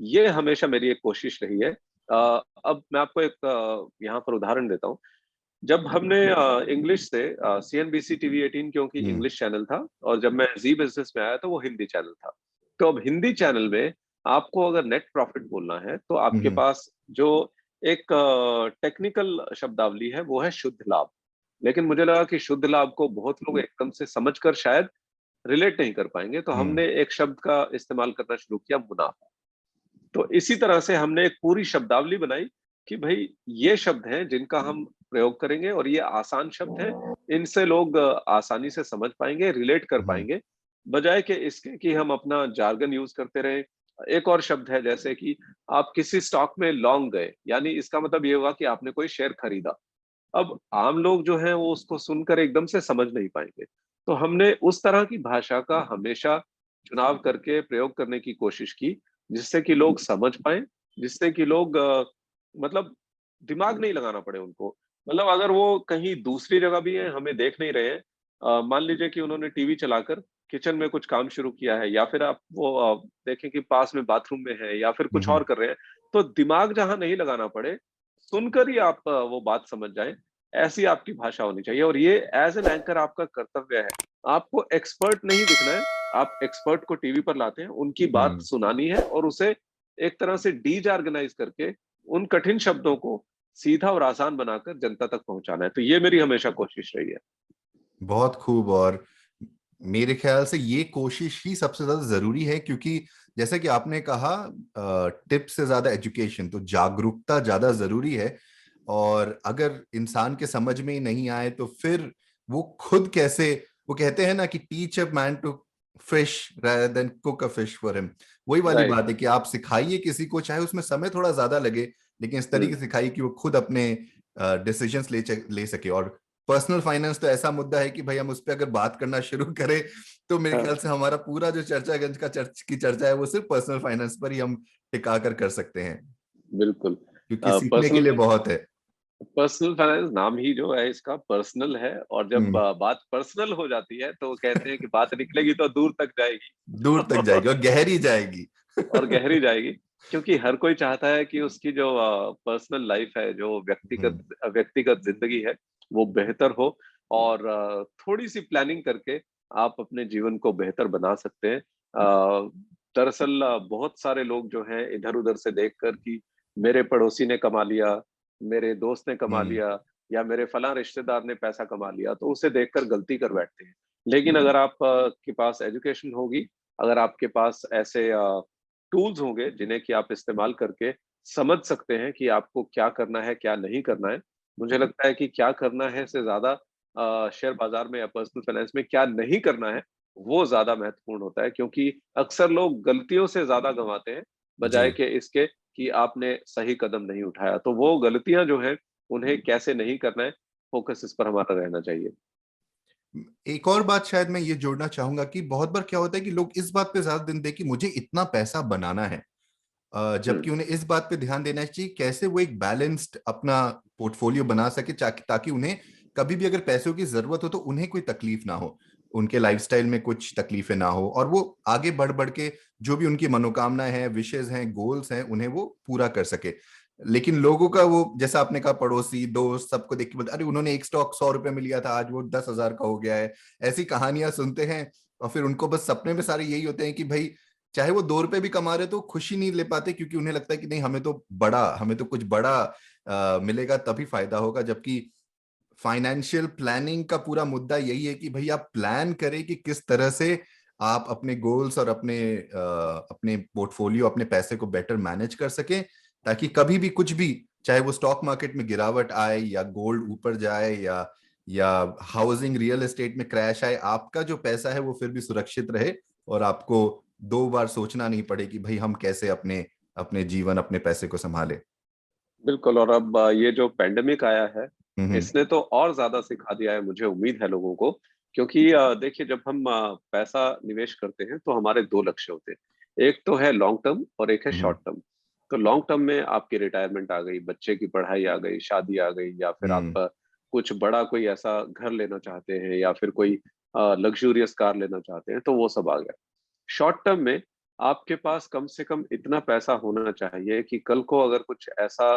ये हमेशा मेरी एक कोशिश रही है। अब मैं आपको एक यहाँ पर उदाहरण देता हूँ। जब हमने इंग्लिश से सीएनबीसी टीवी 18, क्योंकि हम्म। इंग्लिश चैनल था, और जब मैं जी बिजनेस में आया तो वो हिंदी चैनल था। तो अब हिंदी चैनल में आपको अगर नेट प्रॉफिट बोलना है तो आपके हम्म। पास जो एक टेक्निकल शब्दावली है वो है शुद्ध लाभ। लेकिन मुझे लगा कि शुद्ध लाभ को बहुत लोग एकदम से समझकर शायद रिलेट नहीं कर पाएंगे, तो हम्म। हमने एक शब्द का इस्तेमाल करना शुरू किया, मुनाफा। तो इसी तरह से हमने एक पूरी शब्दावली बनाई कि भाई ये शब्द हैं जिनका हम प्रयोग करेंगे, और ये आसान शब्द हैं, इनसे लोग आसानी से समझ पाएंगे, रिलेट कर हम्म। पाएंगे, बजाय कि इसके कि हम अपना जार्गन यूज करते रहे। एक और शब्द है, जैसे कि आप किसी स्टॉक में लॉन्ग गए, यानी इसका मतलब ये हुआ कि आपने कोई शेयर खरीदा। अब आम लोग जो हैं वो उसको सुनकर एकदम से समझ नहीं पाएंगे। तो हमने उस तरह की भाषा का हमेशा चुनाव करके प्रयोग करने की कोशिश की, जिससे कि लोग समझ पाए, जिससे कि लोग मतलब दिमाग नहीं लगाना पड़े उनको। मतलब अगर वो कहीं दूसरी जगह भी है, हमें देख नहीं रहे हैं, मान लीजिए कि उन्होंने टीवी चलाकर किचन में कुछ काम शुरू किया है, या फिर आप वो देखें कि पास में बाथरूम में है या फिर कुछ हम्म। और कर रहे हैं, तो दिमाग जहां नहीं लगाना पड़े, सुनकर ही आप वो बात समझ जाएं, ऐसी आपकी भाषा होनी चाहिए। और ये एज एन एंकर आपका कर्तव्य है। आपको एक्सपर्ट नहीं दिखना है, आप एक्सपर्ट को टीवी पर लाते हैं, उनकी बात हम्म। सुनानी है और उसे एक तरह से डीजार्गनाइज करके उन कठिन शब्दों को सीधा और आसान बनाकर जनता तक पहुंचाना है। तो ये मेरी हमेशा कोशिश रही है। बहुत खूब। और मेरे ख्याल से ये कोशिश ही सबसे ज्यादा जरूरी है, क्योंकि जैसा कि आपने कहा, टिप्स से ज्यादा एजुकेशन, तो जागरूकता ज्यादा जरूरी है। और अगर इंसान के समझ में ही नहीं आए तो फिर वो खुद कैसे, वो कहते हैं ना कि teach a man to fish rather then cook a fish for him. वही वाली राइट। बात है कि आप सिखाइए किसी को, चाहे उसमें समय थोड़ा ज्यादा लगे, लेकिन इस तरीके से हम्म। सिखाइए कि वो खुद अपने डिसीजंस ले सके। और पर्सनल फाइनेंस तो ऐसा मुद्दा है कि भाई हम उस पर अगर बात करना शुरू करें तो मेरे ख्याल हाँ, से हमारा पूरा जो चर्चागंज का की चर्चा है वो सिर्फ पर्सनल फाइनेंस पर ही हम टिका कर सकते हैं, बिल्कुल। क्योंकि सीखने के पर्सनल लिए बहुत है। पर्सनल फाइनेंस नाम ही जो है इसका पर्सनल है, और जब हम्म। बात पर्सनल हो जाती है तो कहते हैं कि बात निकलेगी तो दूर तक जाएगी। दूर तक जाएगी और गहरी जाएगी। और गहरी जाएगी, क्योंकि हर कोई चाहता है कि उसकी जो पर्सनल लाइफ है, जो हम्म। व्यक्तिगत व्यक्तिगत जिंदगी है, वो बेहतर हो। और थोड़ी सी प्लानिंग करके आप अपने जीवन को बेहतर बना सकते हैं। दरअसल बहुत सारे लोग जो हैं इधर-उधर से देखकर कि मेरे पड़ोसी ने कमा लिया, मेरे दोस्त ने कमा हुँ, लिया या मेरे फलाँ रिश्तेदार ने पैसा कमा लिया, तो उसे देखकर गलती कर बैठते हैं। लेकिन अगर आप के पास एजुकेशन होगी, अगर आपके पास ऐसे टूल्स होंगे जिन्हें कि आप इस्तेमाल करके समझ सकते हैं कि आपको क्या करना है, क्या नहीं करना है। मुझे लगता है कि क्या करना है से ज़्यादा शेयर बाज़ार में या पर्सनल फाइनेंस में क्या नहीं करना है, वो ज़्यादा महत्वपूर्ण होता है, क्योंकि अक्सर लोग गलतियों से ज़्यादा गँवाते हैं, बजाए जी। कि इसके कि आपने सही कदम नहीं उठाया। तो वो गलतियाँ जो हैं, उन्हें कैसे नहीं करना है, फ़ोकस इस पर हमारा रहना चाहिए। एक और बात शायद मैं ये जोड़ना चाहूँगा कि बहुत बार क्या होता है कि लोग इस बात पे ज़्यादा ध्यान दें कि मुझे इतना पैसा बनाना है। हुँ, जबकि उन्हें इस बात पे ध्यान देना चाहिए कैसे वो एक बैलेंस्ड अपना पोर्टफोलियो बना सके ताकि उन्हें कभी भी अगर पैसों की जरूरत हो तो उन्हें कोई तकलीफ ना हो, उनके लाइफस्टाइल में कुछ तकलीफें ना हो और वो आगे बढ़ बढ़ के जो भी उनकी मनोकामनाएं हैं, विशेष हैं, गोल्स हैं, उन्हें वो पूरा कर सके। लेकिन लोगों का वो, जैसा आपने कहा, पड़ोसी दोस्त सबको देख के बोलते अरे उन्होंने एक स्टॉक 100 रुपए में लिया था, आज वो 10,000 का हो गया है। ऐसी कहानियां सुनते हैं और फिर उनको बस सपने में सारे यही होते हैं कि भाई चाहे वो 2 रुपए भी कमा रहे तो खुशी नहीं ले पाते, क्योंकि उन्हें लगता है कि नहीं, हमें तो कुछ बड़ा मिलेगा तभी फायदा होगा। जबकि फाइनेंशियल प्लानिंग का पूरा मुद्दा यही है कि भाई आप प्लान करें कि किस तरह से आप अपने गोल्स और अपने पोर्टफोलियो, अपने पैसे को बेटर मैनेज कर सकें, ताकि कभी भी कुछ भी, चाहे वो स्टॉक मार्केट में गिरावट आए या गोल्ड ऊपर जाए या हाउसिंग रियल एस्टेट में क्रैश आए, आपका जो पैसा है वो फिर भी सुरक्षित रहे और आपको 2 बार सोचना नहीं पड़े कि भाई हम कैसे अपने अपने जीवन, अपने पैसे को संभाले। बिल्कुल। और अब ये जो पैंडेमिक आया है, हम्म। इसने तो और ज़्यादा सिखा दिया है, मुझे उम्मीद है लोगों को, क्योंकि देखिए जब हम पैसा निवेश करते हैं, तो हमारे 2 लक्ष्य होते हैं। एक तो है लॉन्ग टर्म और एक है हम्म। Short term. तो लॉन्ग टर्म में आपकी रिटायरमेंट आ गई, बच्चे की पढ़ाई आ गई, शादी आ गई, या फिर आप हम्म। कुछ बड़ा कोई ऐसा घर लेना चाहते हैं या फिर कोई लक्ज़ूरियस कार लेना चाहते हैं, तो वो सब आ गया। शॉर्ट टर्म में आपके पास कम से कम इतना पैसा होना चाहिए कि कल को अगर कुछ ऐसा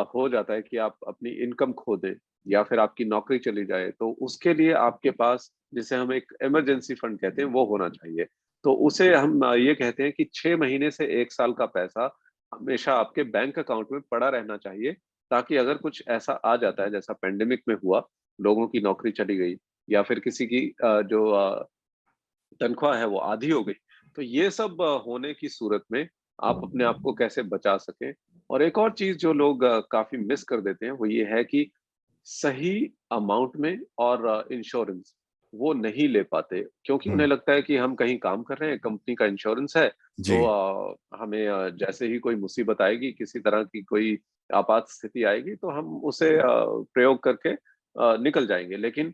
हो जाता है कि आप अपनी इनकम खो दें या फिर आपकी नौकरी चली जाए, तो उसके लिए आपके पास, जिसे हम एक इमरजेंसी फंड कहते हैं, वो होना चाहिए। तो उसे हम ये कहते हैं कि 6 महीने से 1 साल का पैसा हमेशा आपके बैंक अकाउंट में पड़ा रहना चाहिए, ताकि अगर कुछ ऐसा आ जाता है जैसा पैंडेमिक में हुआ, लोगों की नौकरी चली गई या फिर किसी की जो तनख्वाह है वो आधी हो गई। तो ये सब होने की सूरत में आप अपने आप को कैसे बचा सकें। और एक और चीज़ जो लोग काफ़ी मिस कर देते हैं, वो ये है कि सही अमाउंट में और इंश्योरेंस वो नहीं ले पाते, क्योंकि उन्हें हम्म। लगता है कि हम कहीं काम कर रहे हैं, कंपनी का इंश्योरेंस है, जी। तो हमें जैसे ही कोई मुसीबत आएगी, किसी तरह की कोई आपात स्थिति आएगी, तो हम उसे प्रयोग करके निकल जाएँगे। लेकिन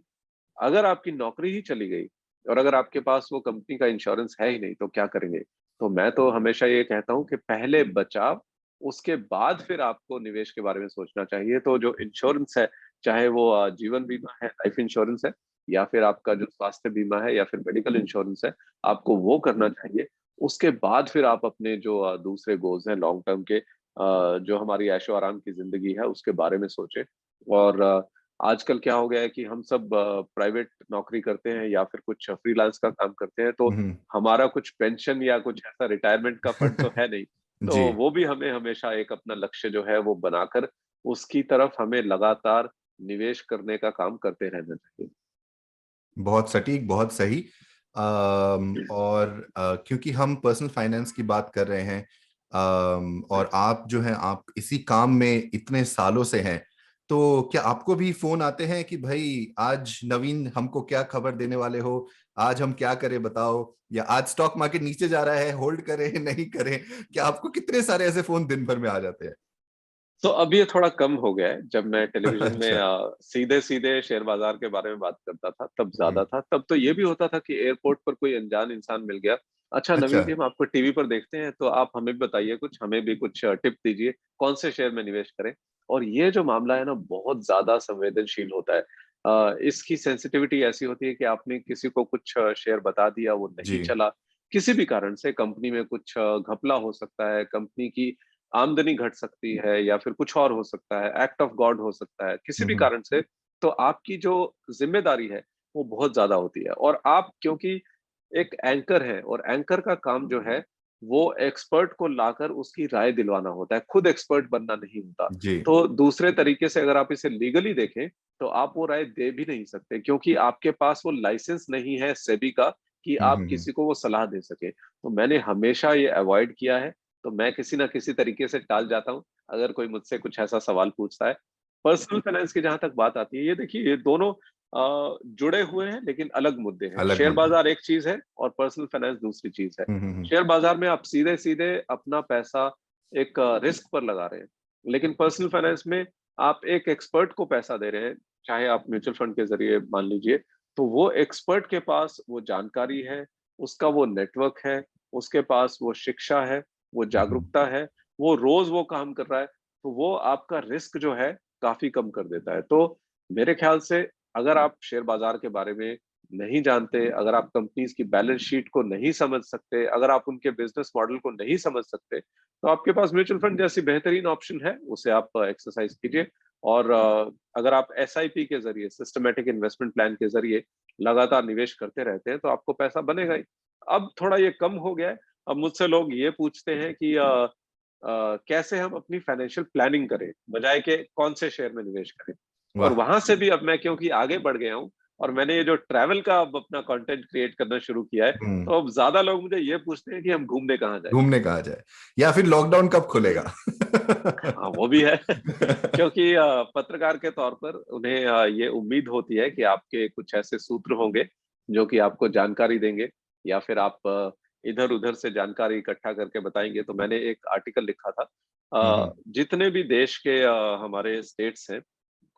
अगर आपकी नौकरी ही चली गई और अगर आपके पास वो कंपनी का इंश्योरेंस है ही नहीं, तो क्या करेंगे? तो मैं तो हमेशा ये कहता हूँ कि पहले बचाव, उसके बाद फिर आपको निवेश के बारे में सोचना चाहिए। तो जो इंश्योरेंस है, चाहे वो जीवन बीमा है, लाइफ इंश्योरेंस है, या फिर आपका जो स्वास्थ्य बीमा है या फिर मेडिकल इंश्योरेंस है, आपको वो करना चाहिए। उसके बाद फिर आप अपने जो दूसरे गोल्स हैं लॉन्ग टर्म के, जो हमारी ऐशो-आराम की ज़िंदगी है, उसके बारे में सोचें। और आजकल क्या हो गया है कि हम सब प्राइवेट नौकरी करते हैं या फिर कुछ फ्रीलांस का काम करते हैं, तो हम्म। हमारा कुछ पेंशन या कुछ ऐसा रिटायरमेंट का फंड तो है नहीं। तो जी। वो भी हमें हमेशा एक अपना लक्ष्य जो है वो बनाकर उसकी तरफ हमें लगातार निवेश करने का काम करते रहना चाहिए। बहुत सटीक, बहुत सही। और क्योंकि हम पर्सनल फाइनेंस की बात कर रहे हैं, और आप जो हैं, आप इसी काम में इतने सालों से हैं, तो क्या आपको भी फोन आते हैं कि भाई आज नवीन हमको क्या खबर देने वाले हो, आज हम क्या करें बताओ, या आज स्टॉक मार्केट नीचे जा रहा है, होल्ड करें नहीं करें? क्या आपको कितने सारे ऐसे फोन दिन भर में आ जाते हैं? तो अब ये थोड़ा कम हो गया है। जब मैं टेलीविज़न में अच्छा। सीधे-सीधे शेयर बाज़ार के बारे में बात करता था, तब ज़्यादा हम्म। था। तब तो ये भी होता था कि एयरपोर्ट पर कोई अनजान इंसान मिल गया, "अच्छा अच्छा। नवीन जी, हम आपको टीवी पर देखते हैं, तो आप हमें भी बताइए कुछ, हमें भी कुछ टिप दीजिए, कौन से शेयर में निवेश करें?" और ये जो मामला है ना, बहुत ज़्यादा संवेदनशील होता है। इसकी सेंसिटिविटी ऐसी होती है कि आपने किसी को कुछ शेयर बता दिया, वो नहीं जी। चला, किसी भी कारण से कंपनी में कुछ घपला हो सकता है, कंपनी की आमदनी घट सकती है या फिर कुछ और हो सकता है, एक्ट ऑफ गॉड हो सकता है, किसी भी हम्म। कारण से, तो आपकी जो ज़िम्मेदारी है, वो बहुत ज़्यादा होती है। और आप क्योंकि एक एंकर हैं और एंकर का काम जो है, वो एक्सपर्ट को लाकर उसकी राय दिलवाना होता है, खुद एक्सपर्ट बनना नहीं होता। जी। तो दूसरे तरीके से अगर आप इसे लीगली देखें तो आप वो राय दे भी नहीं सकते, क्योंकि आपके पास वो लाइसेंस नहीं है सेबी का कि आप हम्म। किसी को वो सलाह दे सके। तो मैंने हमेशा ये अवॉइड किया है। तो मैं किसी ना किसी तरीके से टाल जाता हूँ अगर कोई मुझसे कुछ ऐसा सवाल पूछता है। पर्सनल फाइनेंस की जहां तक बात आती है, ये देखिए, ये दोनों जुड़े हुए हैं लेकिन अलग मुद्दे हैं। अलग शेयर मुद्दे। बाजार एक चीज है और पर्सनल फाइनेंस दूसरी चीज है। हम्म। शेयर बाजार में आप सीधे सीधे अपना पैसा एक रिस्क पर लगा रहे हैं, लेकिन पर्सनल फाइनेंस में आप एक एक्सपर्ट को पैसा दे रहे हैं, चाहे आप म्यूचुअल फंड के जरिए मान लीजिए। तो वो एक्सपर्ट के पास वो जानकारी है, उसका वो नेटवर्क है, उसके पास वो शिक्षा है, वो हम्म। जागरूकता है, वो रोज वो काम कर रहा है। तो वो आपका रिस्क जो है काफी कम कर देता है। तो मेरे ख्याल से अगर आप शेयर बाजार के बारे में नहीं जानते, अगर आप कंपनीज की बैलेंस शीट को नहीं समझ सकते, अगर आप उनके बिजनेस मॉडल को नहीं समझ सकते, तो आपके पास म्यूचुअल फंड जैसी बेहतरीन ऑप्शन है, उसे आप एक्सरसाइज कीजिए। और अगर आप एसआईपी के जरिए, सिस्टमेटिक इन्वेस्टमेंट प्लान के जरिए लगातार निवेश करते रहते हैं, तो आपको पैसा बनेगा ही। अब थोड़ा ये कम हो गया है। अब मुझसे लोग ये पूछते हैं कि कैसे हम अपनी फाइनेंशियल प्लानिंग करें, बजाय के कौन से शेयर में निवेश करें। और वाह। वहां से भी अब मैं क्योंकि आगे बढ़ गया हूँ और मैंने ये जो ट्रैवल का अब अपना कंटेंट क्रिएट करना शुरू किया है, हम्म। तो अब ज्यादा लोग मुझे ये पूछते हैं कि हम घूमने कहाँ जाए। घूमने कहा जाए, या फिर लॉकडाउन कब खुलेगा? हाँ, वो भी है। क्योंकि पत्रकार के तौर पर उन्हें ये उम्मीद होती है कि आपके कुछ ऐसे सूत्र होंगे जो कि आपको जानकारी देंगे, या फिर आप इधर उधर से जानकारी इकट्ठा करके बताएंगे। तो मैंने एक आर्टिकल लिखा था, हम्म। जितने भी देश के हमारे स्टेट्स हैं,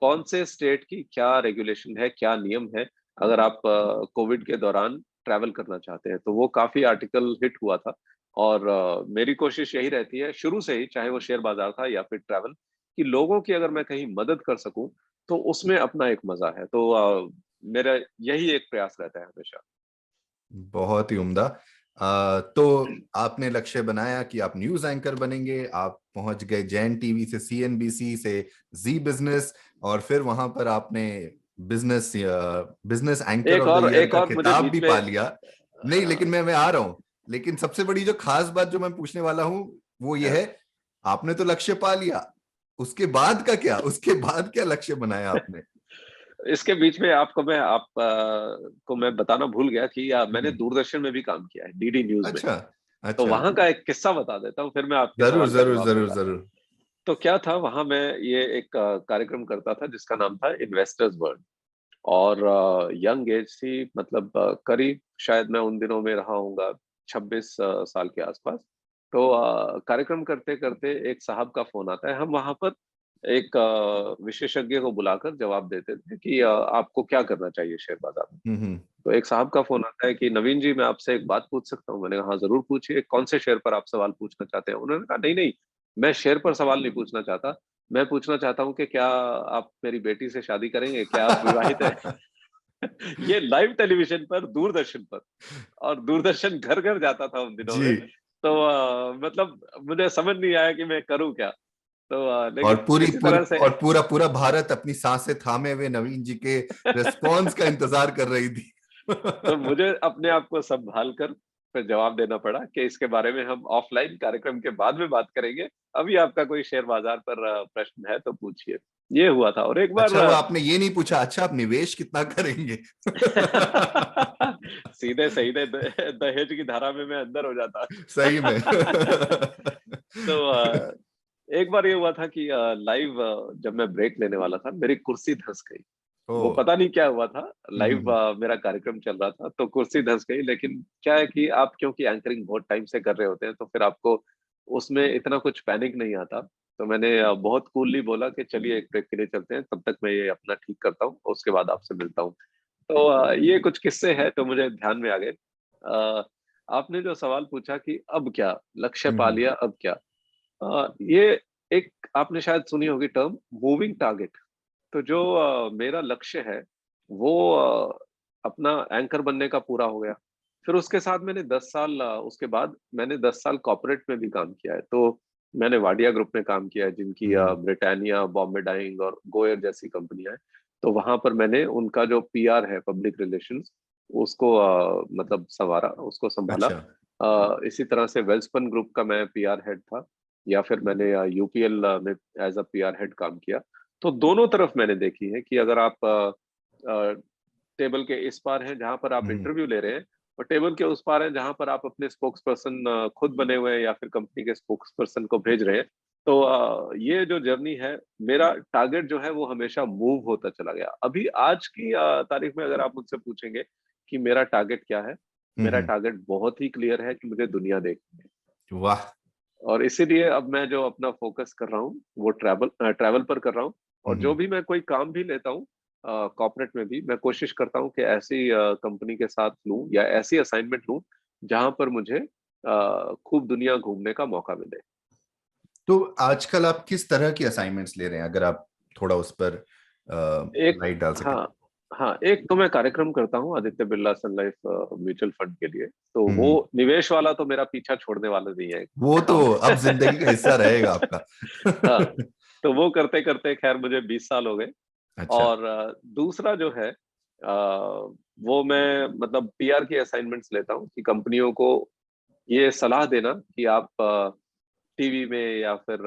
कौन से स्टेट की क्या रेगुलेशन है, क्या नियम है, अगर आप कोविड के दौरान ट्रैवल करना चाहते हैं। तो वो काफी आर्टिकल हिट हुआ था। और मेरी कोशिश यही रहती है शुरू से ही, चाहे वो शेयर बाजार था या फिर ट्रैवल, कि लोगों की अगर मैं कहीं मदद कर सकूं तो उसमें अपना एक मजा है। तो मेरा यही एक प्रयास रहता है हमेशा। बहुत ही उम्दा। तो आपने लक्ष्य बनाया कि आप न्यूज एंकर बनेंगे, आप पहुंच गए जैन टीवी से सीएनबीसी से जी बिजनेस, और फिर वहां पर आपने business business anchor of the year एक का और मुझे खिताब भी बीच में पा लिया। नहीं, लेकिन मैं आ रहा हूं। लेकिन सबसे बड़ी जो खास बात जो मैं पूछने वाला हूं वो ये हाँ। है, आपने तो लक्ष्य पा लिया, उसके बाद का क्या, उसके बाद क्या लक्ष्य बनाया आपने? इसके बीच में को मैं बताना भूल गया कि मैंने हम्म। दूरदर्शन में भी काम किया है, डीडी न्यूज में। अच्छा। तो अच्छा। वहां का एक किस्सा बता देता हूँ, फिर मैं आपके जरूर सवाल का जरूर जवाब जरूर दूंगा। जरूर। तो क्या था वहां, मैं ये एक कार्यक्रम करता था जिसका नाम था इन्वेस्टर्स वर्ल्ड। और यंग एज थी, मतलब करीब शायद मैं उन दिनों में रहा हूँगा 26 साल के आसपास। तो कार्यक्रम करते करते एक साहब का फोन आता है। हम वहां पर एक विशेषज्ञ को बुलाकर जवाब देते थे कि आपको क्या करना चाहिए शेयर बाजार में। हम्म। तो एक साहब का फोन आता है कि नवीन जी, मैं आपसे एक बात पूछ सकता हूँ? मैंने कहा हाँ जरूर पूछिए, कौन से शेयर पर आप सवाल पूछना चाहते हैं? उन्होंने कहा नहीं नहीं, मैं शेयर पर सवाल नहीं पूछना चाहता, मैं पूछना चाहता हूँ कि क्या आप मेरी बेटी से शादी करेंगे, क्या आप विवाहित है? ये लाइव टेलीविजन पर, दूरदर्शन पर। और दूरदर्शन घर घर जाता था उन दिनों जी। में। तो मतलब मुझे समझ नहीं आया कि मैं करूं क्या। तो और लेकिन पूरी किसी पूरी तरह से और पूरा पूरा भारत अपनी सांसें थामे हुए नवीन जी के रिस्पॉन्स का इंतजार कर रही थी। तो मुझे अपने आप को संभाल कर फिर जवाब देना पड़ा कि इसके बारे में हम ऑफलाइन कार्यक्रम के बाद में बात करेंगे। अभी आपका कोई शेयर बाजार पर प्रश्न है तो पूछिए। ये हुआ था। और एक बार अच्छा, वो आपने ये नहीं पूछा, अच्छा आप निवेश कितना करेंगे? सीधे सीधे दहेज की धारा में मैं अंदर हो जाता। सही में। तो एक बार ये हुआ था कि लाइव जब मैं ब्रेक लेने वाला था, मेरी कुर्सी धंस गई। ओ। वो पता नहीं क्या हुआ था। लाइव हम्म। मेरा कार्यक्रम चल रहा था तो कुर्सी धंस गई। लेकिन क्या है कि आप क्योंकि एंकरिंग बहुत टाइम से कर रहे होते हैं तो फिर आपको उसमें इतना कुछ पैनिक नहीं आता। तो मैंने बहुत कूलली बोला कि चलिए एक ब्रेक के लिए चलते हैं, तब तक मैं ये अपना ठीक करता हूँ, उसके बाद आपसे मिलता हूँ। तो ये कुछ किस्से हैं तो मुझे ध्यान में आ गए। आपने जो सवाल पूछा कि अब क्या, लक्ष्य पा हम्म। लिया अब क्या। ये एक आपने शायद सुनी होगी टर्म, मूविंग टारगेट। तो जो मेरा लक्ष्य है वो अपना एंकर बनने का पूरा हो गया। फिर उसके साथ मैंने 10 साल उसके बाद मैंने 10 साल कॉर्पोरेट में भी काम किया है। तो मैंने वाडिया ग्रुप में काम किया है, जिनकी हम्म। ब्रिटानिया, बॉम्बे डाइंग और गोयर जैसी कंपनियां हैं। तो वहां पर मैंने उनका जो पीआर है, पब्लिक रिलेशंस, उसको मतलब संवारा, उसको संभाला। अच्छा। इसी तरह से वेल्सपन ग्रुप का मैं पीआर हेड था, या फिर मैंने यूपीएल में एज अ पीआर हेड काम किया। तो दोनों तरफ मैंने देखी है कि अगर आप टेबल के इस पार हैं जहां पर आप हम्म, इंटरव्यू ले रहे हैं, और टेबल के उस पार हैं जहां पर आप अपने स्पोक्स पर्सन खुद बने हुए हैं या फिर कंपनी के स्पोक्स पर्सन को भेज रहे हैं। तो ये जो जर्नी है, मेरा टारगेट जो है वो हमेशा मूव होता चला गया। अभी आज की तारीख में अगर आप मुझसे पूछेंगे कि मेरा टारगेट क्या है, मेरा हम्म, टारगेट बहुत ही क्लियर है कि मुझे दुनिया देखनी है। वाह। और इसीलिए अब मैं जो अपना फोकस कर रहा हूँ वो ट्रैवल पर कर रहा हूँ। और जो हम्म। भी मैं कोई काम भी लेता हूँ कॉर्पोरेट में भी, मैं कोशिश करता हूँ कि ऐसी कंपनी के साथ लूँ या ऐसी असाइनमेंट लूँ जहां पर मुझे खूब दुनिया घूमने का मौका मिले। तो आजकल आप किस तरह की असाइनमेंट्स ले रहे हैं, अगर आप थोड़ा उस पर एक लाइट डाल सके? हाँ, हाँ, एक तो मैं कार्यक्रम करता हूँ आदित्य बिरला सन लाइफ म्यूचुअल फंड के लिए। तो वो हम्म। निवेश वाला तो मेरा पीछा छोड़ने वाला नहीं है वो तो काम। अब जिंदगी का हिस्सा रहेगा आपका। हाँ, तो वो करते करते खैर मुझे 20 साल हो गए। अच्छा। और दूसरा जो है वो मैं मतलब पीआर की असाइनमेंट्स लेता हूँ कि कंपनियों को ये सलाह देना कि आप टीवी में या फिर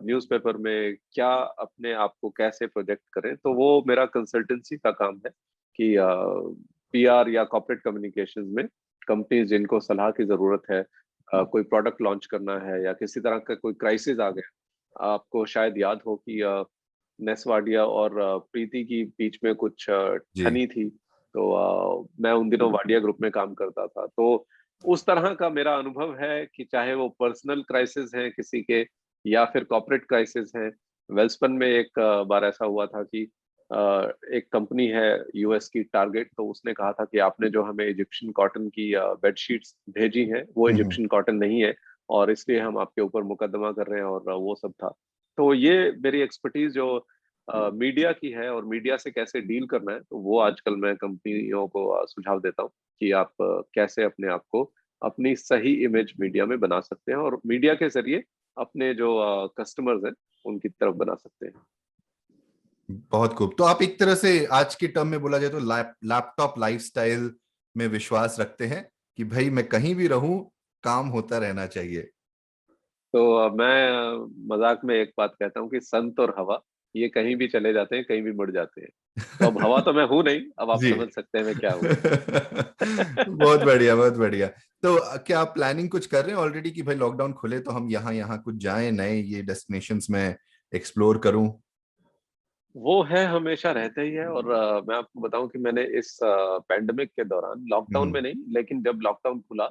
न्यूज़पेपर में क्या अपने आप को कैसे प्रोजेक्ट करें। तो वो मेरा कंसल्टेंसी का काम है कि पीआर या कॉर्पोरेट कम्युनिकेशंस में कंपनीज जिनको सलाह की जरूरत है, कोई प्रोडक्ट लॉन्च करना है या किसी तरह का कोई क्राइसिस आ गया। आपको शायद याद हो कि नेस वाडिया और प्रीति की बीच में कुछ जी। ठनी थी। तो मैं उन दिनों वाडिया ग्रुप में काम करता था। तो उस तरह का मेरा अनुभव है कि चाहे वो पर्सनल क्राइसिस है किसी के या फिर कॉर्पोरेट क्राइसिस है। वेल्सपन में एक बार ऐसा हुआ था कि एक कंपनी है यूएस की टारगेट, तो उसने कहा था कि आपने जो हमें इजिप्शियन कॉटन की बेडशीट्स भेजी हैं वो हम्म, इजिप्शियन कॉटन नहीं है, और इसलिए हम आपके ऊपर मुकदमा कर रहे हैं, और वो सब था। तो ये मेरी एक्सपर्टीज जो मीडिया की है और मीडिया से कैसे डील करना है, तो वो आजकल मैं कंपनियों को सुझाव देता हूँ कि आप कैसे अपने आप को अपनी सही इमेज मीडिया में बना सकते हैं और मीडिया के जरिए अपने जो कस्टमर्स हैं उनकी तरफ बना सकते हैं। बहुत खूब। तो आप एक तरह से आज के टर्म में बोला जाए तो लैपटॉप लाइफस्टाइल में विश्वास रखते हैं कि भाई मैं कहीं भी रहूं, काम होता रहना चाहिए। तो मैं मजाक में एक बात कहता हूँ कि संत और हवा ये कहीं भी चले जाते हैं, कहीं भी मुड़ जाते हैं। तो अब हवा तो मैं हूं नहीं, अब आप जी। समझ सकते हैं मैं क्या हूँ। बहुत बढ़िया, बहुत बढ़िया। तो क्या आप प्लानिंग कुछ कर रहे हैं ऑलरेडी कि भाई लॉकडाउन खुले तो हम यहाँ यहाँ कुछ जाएं, नए ये डेस्टिनेशंस में एक्सप्लोर करूं? वो है, हमेशा रहता ही है। और मैं आपको बताऊं कि मैंने इस पैंडेमिक के दौरान, लॉकडाउन हम्म, में नहीं लेकिन जब लॉकडाउन खुला,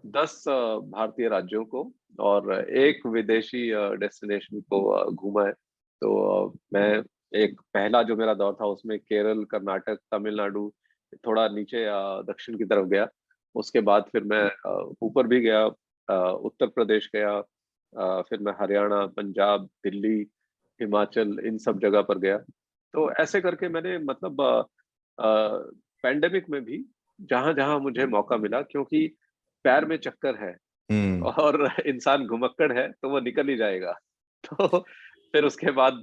10 भारतीय राज्यों को और एक विदेशी डेस्टिनेशन को घूमा है। तो मैं एक पहला जो मेरा दौर था उसमें केरल, कर्नाटक, तमिलनाडु, थोड़ा नीचे दक्षिण की तरफ गया। उसके बाद फिर मैं ऊपर भी गया, उत्तर प्रदेश गया, फिर मैं हरियाणा, पंजाब, दिल्ली, हिमाचल, इन सब जगह पर गया। तो ऐसे करके मैंने मतलब पैंडेमिक में भी जहां जहां मुझे मौका मिला, क्योंकि पैर में चक्कर है हम्म, और इंसान घुमक्कड़ है तो वो निकल ही जाएगा। तो फिर उसके बाद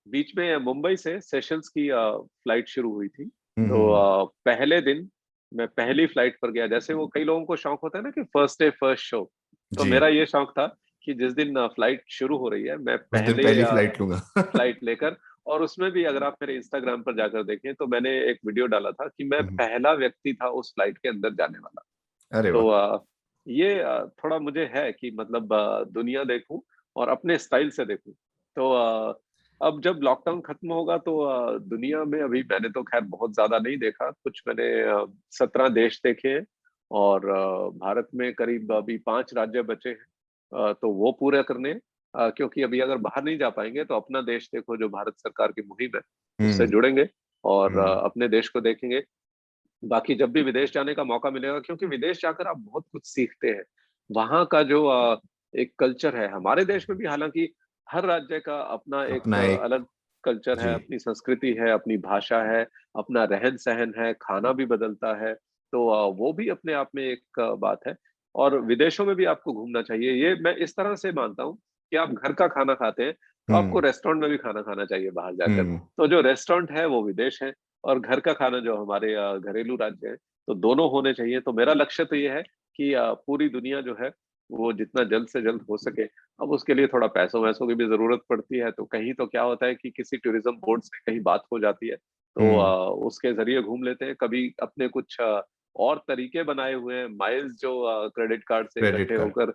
बीच में मुंबई से सेशंस की फ्लाइट शुरू हुई थी। तो हम्म। पहले दिन मैं पहली फ्लाइट पर गया। जैसे वो कई लोगों को शौक होता है ना कि फर्स्ट डे फर्स्ट शो, तो जी। मेरा ये शौक था कि जिस दिन फ्लाइट शुरू हो रही है मैं उस दिन पहले पहली फ्लाइट लूंगा। फ्लाइट लेकर। और उसमें भी अगर आप मेरे इंस्टाग्राम पर जाकर देखें तो मैंने एक वीडियो डाला था कि मैं हम्म, पहला व्यक्ति था उस फ्लाइट के अंदर जाने वाला। अरे वाह। तो ये थोड़ा मुझे है कि मतलब दुनिया देखूं और अपने स्टाइल से देखूं। तो अब जब लॉकडाउन खत्म होगा तो दुनिया में अभी मैंने तो खैर बहुत ज्यादा नहीं देखा, कुछ मैंने 17 देश देखे हैं। और भारत में करीब अभी 5 राज्य बचे हैं। तो वो पूरे करने हैं। क्योंकि अभी अगर बाहर नहीं जा पाएंगे तो अपना देश देखो जो भारत सरकार की मुहिम है उससे हम्म, जुड़ेंगे और हम्म, अपने देश को देखेंगे। बाकी जब भी विदेश जाने का मौका मिलेगा, क्योंकि विदेश जाकर आप बहुत कुछ सीखते हैं। वहाँ का जो एक कल्चर है, हमारे देश में भी हालांकि हर राज्य का अपना एक अपना एक। अलग कल्चर है, जी। अपनी संस्कृति है, अपनी भाषा है, अपना रहन सहन है, खाना भी बदलता है। तो वो भी अपने आप में एक बात है। और विदेशों में भी आपको घूमना चाहिए। ये मैं इस तरह से मानता हूँ कि आप घर का खाना खाते हैं तो आपको हम्म, रेस्टोरेंट में भी खाना खाना चाहिए बाहर जाकर। हम्म। तो जो रेस्टोरेंट है वो विदेश है, और घर का खाना जो हमारे घरेलू राज्य है, तो दोनों होने चाहिए। तो मेरा लक्ष्य तो ये है कि पूरी दुनिया जो है वो जितना जल्द से जल्द हो सके। अब उसके लिए थोड़ा पैसों वैसों की भी जरूरत पड़ती है, तो कहीं तो क्या होता है कि किसी टूरिज्म बोर्ड से कहीं बात हो जाती है, तो हम्म। उसके जरिए घूम लेते हैं। कभी अपने कुछ और तरीके बनाए हुए हैं, माइल्स जो क्रेडिट कार्ड से क्रेडिट इकट्ठे कार्ड। होकर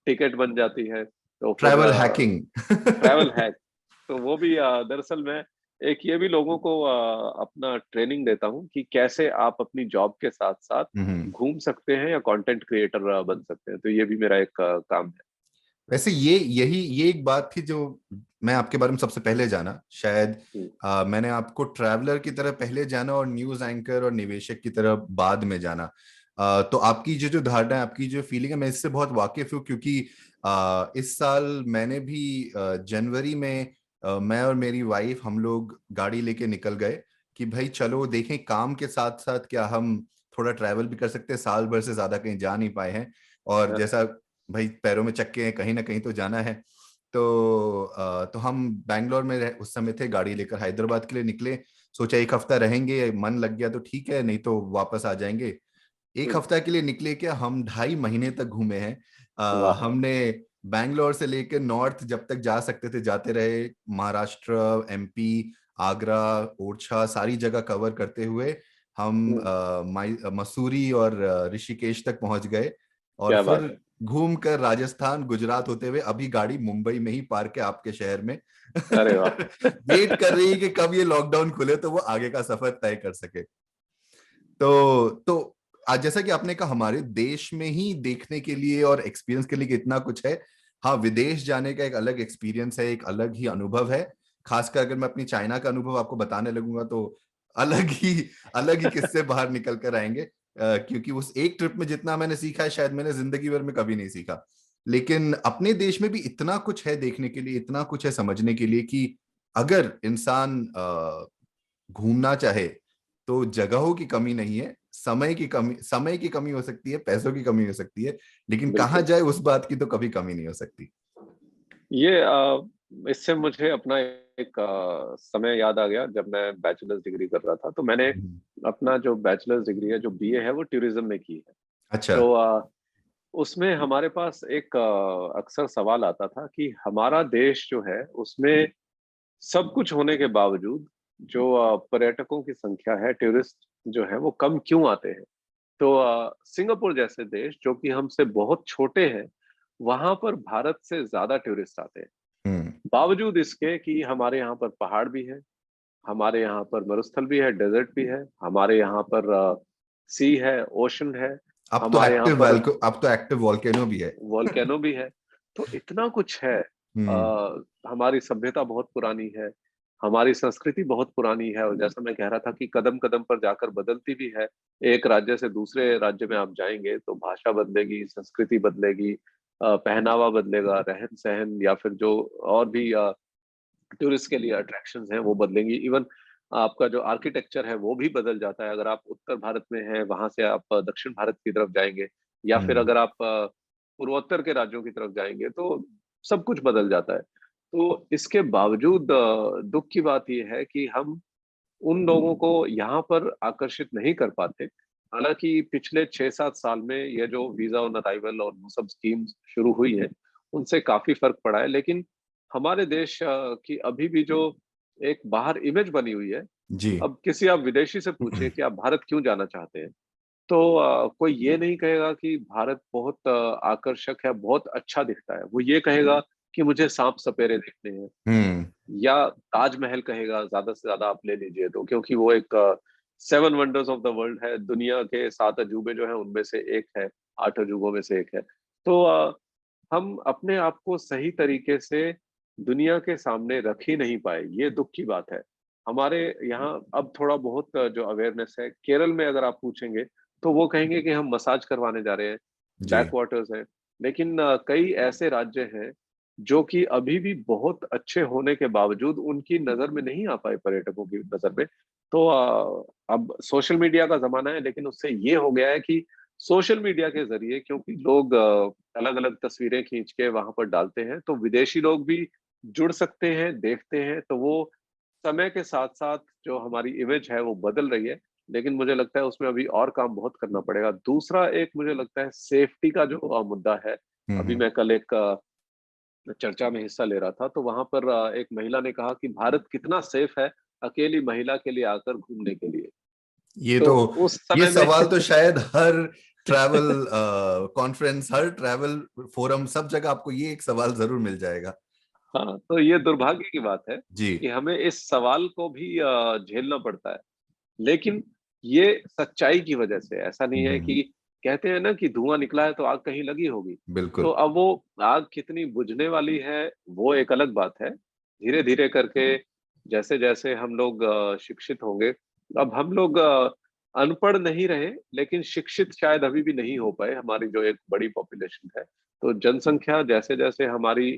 टिकट बन जाती है, तो फिर ट्रैवल हैकिंग। Travel hack. तो वो भी दरअसल मैं एक ये भी लोगों को अपना ट्रेनिंग देता हूँ कि कैसे आप अपनी जॉब के साथ साथ हम्म। घूम सकते हैं या कंटेंट क्रिएटर बन सकते हैं। तो ये भी मेरा एक काम है। वैसे ये एक बात थी जो मैं आपके बारे में सबसे पहले जाना शायद। हम्म, मैंने आपको ट्रैवलर की तरह पहले जाना और न्यूज एंकर और निवेशक की तरह बाद में जाना। तो आपकी जो धारणा है, आपकी जो फीलिंग है, मैं इससे बहुत वाकिफ हूँ, क्योंकि इस साल मैंने भी जनवरी में मैं और मेरी वाइफ हम लोग गाड़ी लेके निकल गए कि भाई चलो देखें काम के साथ साथ क्या हम थोड़ा ट्रैवल भी कर सकते हैं। साल भर से ज्यादा कहीं जा नहीं पाए हैं, और हाँ, जैसा भाई पैरों में चक्के हैं, कहीं ना कहीं तो जाना है। तो हम बैंगलोर में उस समय थे, गाड़ी लेकर हैदराबाद के लिए निकले। सोचा एक हफ्ता रहेंगे, मन लग गया तो ठीक है, नहीं तो वापस आ जाएंगे। एक हम्म, हफ्ता के लिए निकले क्या, हम 2.5 महीने तक घूमे हैं। वाह, हमने बैंगलोर से लेकर नॉर्थ जब तक जा सकते थे जाते रहे। महाराष्ट्र, एमपी, आगरा, ओरछा, सारी जगह कवर करते हुए हम हम्म, मसूरी और ऋषिकेश तक पहुंच गए। और क्या बात फिर है। घूम कर राजस्थान, गुजरात होते हुए अभी गाड़ी मुंबई में ही पार्क है आपके शहर में। अरे वाह। वेट कर रही है कि कब ये लॉकडाउन खुले तो वो आगे का सफर तय कर सके। तो आज जैसा कि आपने कहा, हमारे देश में ही देखने के लिए और एक्सपीरियंस के लिए इतना कुछ है। हाँ, विदेश जाने का एक अलग एक्सपीरियंस है, एक अलग ही अनुभव है। खासकर अगर मैं अपनी चाइना का अनुभव आपको बताने लगूंगा तो अलग ही अलग ही किस्से बाहर निकल कर आएंगे। क्योंकि उस एक ट्रिप में जितना मैंने सीखा है शायद मैंने जिंदगी भर में कभी नहीं सीखा। लेकिन अपने देश में भी इतना कुछ है देखने के लिए, इतना कुछ है समझने के लिए कि अगर इंसान घूमना चाहे तो जगहों की कमी नहीं है, समय की कमी हो सकती है, पैसों की कमी हो सकती है, लेकिन कहाँ बिल्कुल। जाए उस बात की तो कभी कमी नहीं हो सकती। ये इससे मुझे अपना एक समय याद आ गया जब मैं बैचलर्स डिग्री कर रहा था। तो मैंने हम्म। अपना जो बैचलर्स डिग्री है, जो बीए है, वो टूरिज्म में की है। अच्छा। तो उसमें हमारे पास एक अक्सर सवाल आता था कि हमारा देश जो है उसमें सब कुछ होने के बावजूद जो पर्यटकों की संख्या है, टूरिस्ट जो है वो कम क्यों आते हैं। तो सिंगापुर जैसे देश जो कि हमसे बहुत छोटे हैं, वहां पर भारत से ज्यादा टूरिस्ट आते हैं। हम्म। बावजूद इसके कि हमारे यहाँ पर पहाड़ भी है, हमारे यहाँ पर मरुस्थल भी है, डेजर्ट भी है, हमारे यहाँ पर सी है, ओशन है, हमारे यहाँ पर अब तो एक्टिव वॉल्केनो भी है। वोल्केनो भी है। तो इतना कुछ है। हम्म। हमारी सभ्यता बहुत पुरानी है, हमारी संस्कृति बहुत पुरानी है, और जैसा मैं कह रहा था कि कदम कदम पर जाकर बदलती भी है। एक राज्य से दूसरे राज्य में आप जाएंगे तो भाषा बदलेगी, संस्कृति बदलेगी, पहनावा बदलेगा, रहन सहन या फिर जो और भी टूरिस्ट के लिए अट्रैक्शंस हैं वो बदलेंगी। इवन आपका जो आर्किटेक्चर है वो भी बदल जाता है। अगर आप उत्तर भारत में हैं, वहां से आप दक्षिण भारत की तरफ जाएंगे, या फिर हम्म। अगर आप पूर्वोत्तर के राज्यों की तरफ जाएंगे, तो सब कुछ बदल जाता है। तो इसके बावजूद दुख की बात यह है कि हम उन लोगों को यहाँ पर आकर्षित नहीं कर पाते। हालांकि पिछले 6-7 साल में ये जो वीजा ऑन अराइवल और वो सब स्कीम्स शुरू हुई है, उनसे काफी फर्क पड़ा है। लेकिन हमारे देश की अभी भी जो एक बाहर इमेज बनी हुई है, जी। अब किसी आप विदेशी से पूछिए कि आप भारत क्यों जाना चाहते हैं, तो कोई ये नहीं कहेगा कि भारत बहुत आकर्षक है, बहुत अच्छा दिखता है। वो ये कहेगा कि मुझे सांप सपेरे देखने हैं, हम्म। या ताजमहल कहेगा ज्यादा से ज्यादा आप ले लीजिए तो, क्योंकि वो एक 7 वंडर्स ऑफ द वर्ल्ड है, दुनिया के 7 अजूबे जो है उनमें से एक है, 8 अजूबों में से एक है। तो हम अपने आप को सही तरीके से दुनिया के सामने रख ही नहीं पाए, ये दुख की बात है। हमारे यहाँ अब थोड़ा बहुत जो अवेयरनेस है, केरल में अगर आप पूछेंगे तो वो कहेंगे कि हम मसाज करवाने जा रहे हैं, जी। बैक वाटर्स हैं। लेकिन कई ऐसे राज्य हैं जो कि अभी भी बहुत अच्छे होने के बावजूद उनकी नजर में नहीं आ पाए, पर्यटकों की नजर में। तो अब सोशल मीडिया का जमाना है, लेकिन उससे ये हो गया है कि सोशल मीडिया के जरिए, क्योंकि लोग अलग अलग तस्वीरें खींच के वहां पर डालते हैं, तो विदेशी लोग भी जुड़ सकते हैं, देखते हैं। तो वो समय के साथ साथ जो हमारी इमेज है वो बदल रही है। लेकिन मुझे लगता है उसमें अभी और काम बहुत करना पड़ेगा। दूसरा एक मुझे लगता है सेफ्टी का जो मुद्दा है। अभी हम्म। मैं कल एक चर्चा में हिस्सा ले रहा था, तो वहां पर एक महिला ने कहा कि भारत कितना सेफ है अकेली महिला के लिए आकर घूमने के लिए। ये तो तो उस ये समय में सवाल तो शायद हर ट्रैवल कॉन्फ्रेंस, हर ट्रैवल फोरम, सब जगह आपको ये एक सवाल जरूर मिल जाएगा। हाँ, तो ये दुर्भाग्य की बात है जी। कि हमें इस सवाल को भी झेलना पड़ता है। लेकिन ये सच्चाई की वजह से, ऐसा नहीं है हम्म। कि कहते हैं ना कि धुआं निकला है तो आग कहीं लगी होगी। तो बिल्कुल। अब वो आग कितनी बुझने वाली है वो एक अलग बात है। धीरे धीरे करके जैसे जैसे हम लोग शिक्षित होंगे, अब हम लोग अनपढ़ नहीं रहे लेकिन शिक्षित शायद अभी भी नहीं हो पाए, हमारी जो एक बड़ी पॉपुलेशन है। तो जनसंख्या जैसे जैसे हमारी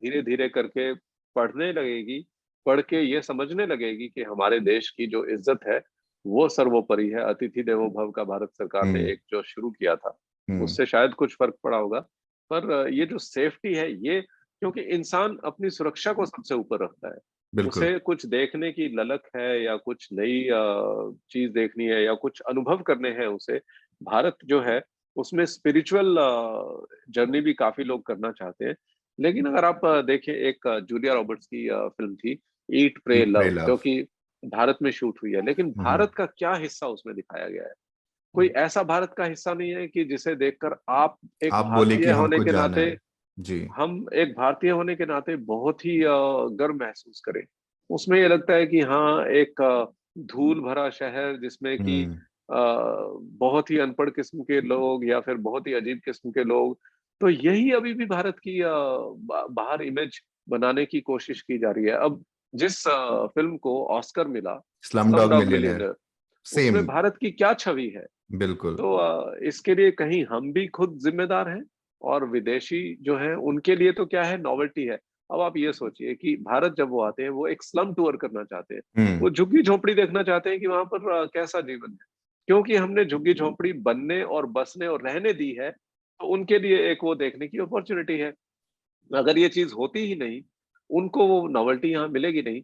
धीरे धीरे करके पढ़ने लगेगी, पढ़ के ये समझने लगेगी कि हमारे देश की जो इज्जत है वो सर्वोपरि है। अतिथि देवो भव का भारत सरकार ने हम्म। एक जो शुरू किया था, हम्म। उससे शायद कुछ फर्क पड़ा होगा। पर ये जो सेफ्टी है ये, क्योंकि इंसान अपनी सुरक्षा को सबसे ऊपर रखता है। बिल्कुल। उसे कुछ देखने की ललक है या कुछ नई चीज देखनी है या कुछ अनुभव करने हैं उसे। भारत जो है उसमें स्पिरिचुअल जर्नी भी काफी लोग करना चाहते हैं। लेकिन अगर आप देखें, एक जूलिया रॉबर्ट्स की फिल्म थी ईट प्रे ईट प्रे लव, जो लव। कि भारत में शूट हुई है, लेकिन भारत का क्या हिस्सा उसमें दिखाया गया है? कोई ऐसा भारत का हिस्सा नहीं है कि जिसे देखकर आप एक आप बोले भारतीय कि होने हमको के जाना नाते, है। जी। हम एक भारतीय होने के नाते बहुत ही गर्व महसूस करें। उसमें ये लगता है कि हाँ, एक धूल भरा शहर जिसमें कि हम्म। बहुत ही अनपढ़ किस्म के लोग या फिर बहुत ही अजीब किस्म के लोग। तो यही अभी भी भारत की बाहर इमेज बनाने की कोशिश की जा रही है। अब जिस फिल्म को ऑस्कर मिला, slum slum dog dog millionaire. Millionaire, same. उसमें भारत की क्या छवि है? बिल्कुल। तो इसके लिए कहीं हम भी खुद जिम्मेदार हैं, और विदेशी जो हैं उनके लिए तो क्या है, नॉवेल्टी है। अब आप ये सोचिए कि भारत जब वो आते हैं, वो एक स्लम टूर करना चाहते हैं। हम्म। वो झुग्गी झोपड़ी देखना चाहते हैं कि वहां पर कैसा जीवन है। क्योंकि हमने झुग्गी झोपड़ी बनने और बसने और रहने दी है, तो उनके लिए एक वो देखने की अपॉर्चुनिटी है। अगर ये चीज होती ही नहीं, उनको वो नॉवेल्टी यहाँ मिलेगी नहीं,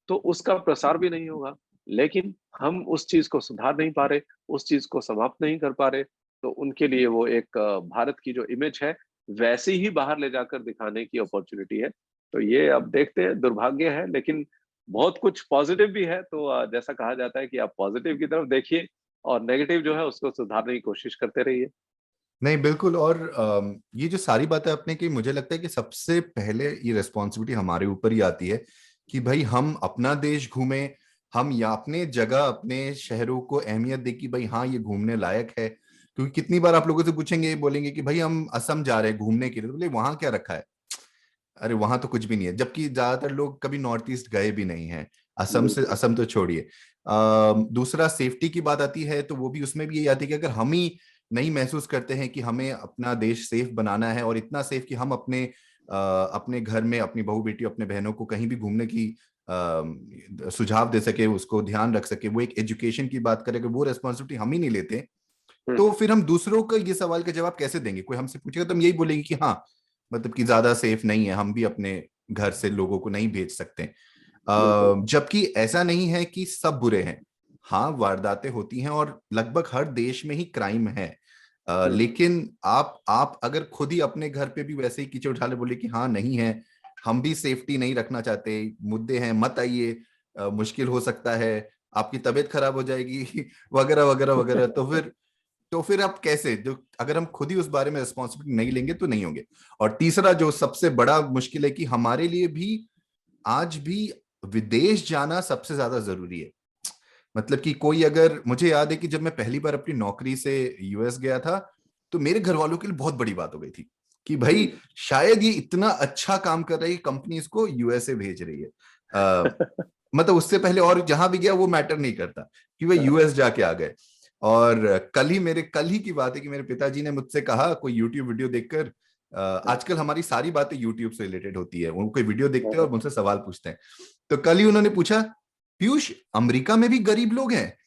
तो उसका प्रसार भी नहीं होगा। लेकिन हम उस चीज को सुधार नहीं पा रहे, उस चीज को समाप्त नहीं कर पा रहे। तो उनके लिए वो एक भारत की जो इमेज है वैसी ही बाहर ले जाकर दिखाने की अपॉर्चुनिटी है। तो ये अब देखते हैं, दुर्भाग्य है, लेकिन बहुत कुछ पॉजिटिव भी है। तो जैसा कहा जाता है कि आप पॉजिटिव की तरफ देखिए और नेगेटिव जो है उसको सुधारने की कोशिश करते रहिए। नहीं, बिल्कुल। और ये जो सारी बातें आपने की, मुझे लगता है कि सबसे पहले ये रिस्पॉन्सिबिलिटी हमारे ऊपर ही आती है कि भाई हम अपना देश घूमें, हम या अपने जगह, अपने शहरों को अहमियत दे कि भाई हाँ, ये घूमने लायक है। क्योंकि कितनी बार आप लोगों से पूछेंगे, बोलेंगे कि भाई हम असम जा रहे हैं घूमने के लिए, तो बोले वहां क्या रखा है? अरे वहां तो कुछ भी नहीं है। जबकि ज्यादातर लोग कभी नॉर्थ ईस्ट गए भी नहीं हैं। असम से, बिल्कुल। असम तो छोड़िए। दूसरा सेफ्टी की बात आती है, तो वो भी, उसमें भी यही आती है कि अगर हम ही नहीं महसूस करते हैं कि हमें अपना देश सेफ बनाना है, और इतना सेफ कि हम अपने अपने घर में अपनी बहू बेटी, अपने बहनों को कहीं भी घूमने की सुझाव दे सके, उसको ध्यान रख सके, वो एक एजुकेशन की बात करें, अगर वो रेस्पॉन्सिबिलिटी हम ही नहीं लेते, तो हम्म। फिर हम दूसरों का ये सवाल का जवाब कैसे देंगे? कोई हमसे पूछेगा तो हम यही बोलेंगे कि हाँ, मतलब कि ज्यादा सेफ नहीं है, हम भी अपने घर से लोगों को नहीं भेज सकते। बिल्कुल। जबकि ऐसा नहीं है कि सब बुरे हैं। हाँ, वारदातें होती हैं और लगभग हर देश में ही क्राइम है। हम्म। लेकिन आप अगर खुद ही अपने घर पे भी वैसे ही कीचड़ उठा ले, बोले कि हाँ नहीं है, हम भी सेफ्टी नहीं रखना चाहते, मुद्दे हैं, मत आइए, मुश्किल हो सकता है, आपकी तबीयत खराब हो जाएगी वगैरह वगैरह वगैरह, तो फिर आप कैसे, जो अगर हम खुद ही उस बारे में रिस्पॉन्सिबिलिटी नहीं लेंगे तो नहीं होंगे। और तीसरा जो सबसे बड़ा मुश्किल है कि हमारे लिए भी आज भी विदेश जाना सबसे ज्यादा जरूरी है। मतलब कि कोई, अगर मुझे याद है कि जब मैं पहली बार अपनी नौकरी से यूएस गया था, तो मेरे घर वालों के लिए बहुत बड़ी बात हो गई थी कि भाई हम्म। शायद ये इतना अच्छा काम कर रही है, कंपनी इसको यूएसए भेज रही है। मतलब उससे पहले और जहां भी गया वो मैटर नहीं करता, कि वह यूएस जाके आ गए। और कल ही की बात है कि मेरे पिताजी ने मुझसे कहा, कोई यूट्यूब वीडियो देखकर, आजकल हमारी सारी बातें यूट्यूब से रिलेटेड होती है, वो कोई वीडियो देखते हैं और मुझसे सवाल पूछते हैं। तो कल ही उन्होंने पूछा, पीयूष, अमेरिका में भी गरीब लोग हैं?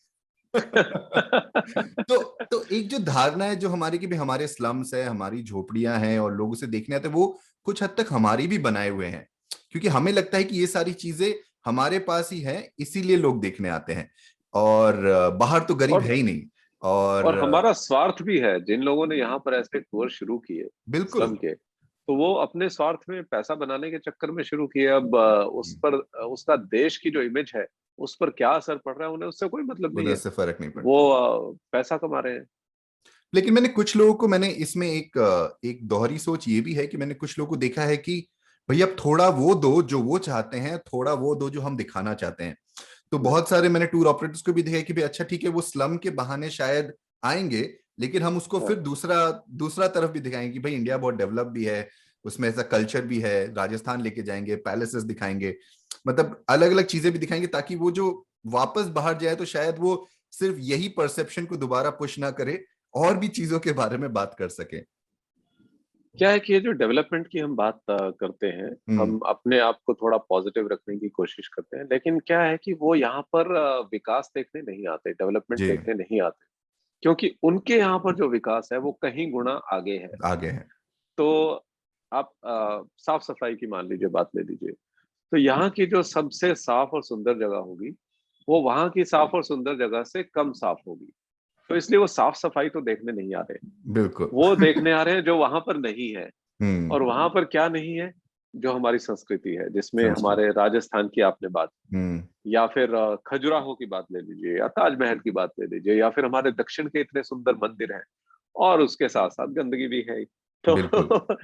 तो तो एक जो धारणा है जो हमारी, कि भी हमारे स्लम्स है, हमारी झोपड़ियां हैं और लोग उसे देखने आते हैं, वो कुछ हद तक हमारी भी बनाए हुए हैं। क्योंकि हमें लगता है कि ये सारी चीजें हमारे पास ही है, इसीलिए लोग देखने आते हैं। और बाहर तो गरीब और है ही नहीं। और और हमारा स्वार्थ भी है, जिन लोगों ने यहाँ पर ऐसे टूर शुरू किए बिल्कुल। स्लम के, तो वो अपने स्वार्थ में पैसा बनाने के चक्कर में शुरू किए। अब उस पर उसका देश की जो इमेज है उस पर क्या असर पड़ रहा है उन्हें उससे कोई मतलब नहीं उधर है। से फर्क नहीं वो पड़ता। पैसा कमा रहे हैं। लेकिन मैंने कुछ लोगों को, मैंने इसमें एक दोहरी सोच ये भी है कि मैंने कुछ लोगों को देखा है कि भैया अब थोड़ा वो दो जो वो चाहते हैं, थोड़ा वो दो जो हम दिखाना चाहते हैं। तो बहुत सारे मैंने टूर ऑपरेटर्स को भी देखा है कि भाई अच्छा ठीक है, वो स्लम के बहाने शायद आएंगे, लेकिन हम उसको फिर हाँ, दूसरा दूसरा तरफ भी दिखाएंगे कि भाई इंडिया बहुत डेवलप भी है, उसमें ऐसा कल्चर भी है, राजस्थान लेके जाएंगे, पैलेसेस दिखाएंगे, मतलब अलग अलग चीजें भी दिखाएंगे, ताकि वो जो वापस बाहर जाए तो शायद वो सिर्फ यही परसेप्शन को दोबारा पुश ना करे, और भी चीजों के बारे में बात कर सके। क्या है कि ये जो डेवलपमेंट की हम बात करते हैं, हम्म। हम अपने आप को थोड़ा पॉजिटिव रखने की कोशिश करते हैं, लेकिन क्या है कि वो यहाँ पर विकास देखने नहीं आते, डेवलपमेंट जी। देखने नहीं आते, क्योंकि उनके यहाँ पर जो विकास है वो कहीं गुना आगे है। आगे हैं। तो आप साफ सफाई की मान लीजिए, बात ले लीजिए, तो यहाँ की जो सबसे साफ और सुंदर जगह होगी वो वहां की साफ और सुंदर जगह से कम साफ होगी। तो इसलिए वो साफ सफाई तो देखने नहीं आ रहे, बिल्कुल। वो देखने आ रहे हैं जो वहां पर नहीं है। हम्म। और वहां पर क्या नहीं है? जो हमारी संस्कृति है, जिसमें संस्कृत। हमारे राजस्थान की आपने बात, हम्म। या फिर खजुराहो की बात ले लीजिए, या ताजमहल की बात ले लीजिए, या फिर हमारे दक्षिण के इतने सुंदर मंदिर हैं, और उसके साथ साथ गंदगी भी है ही। तो बिल्कुल।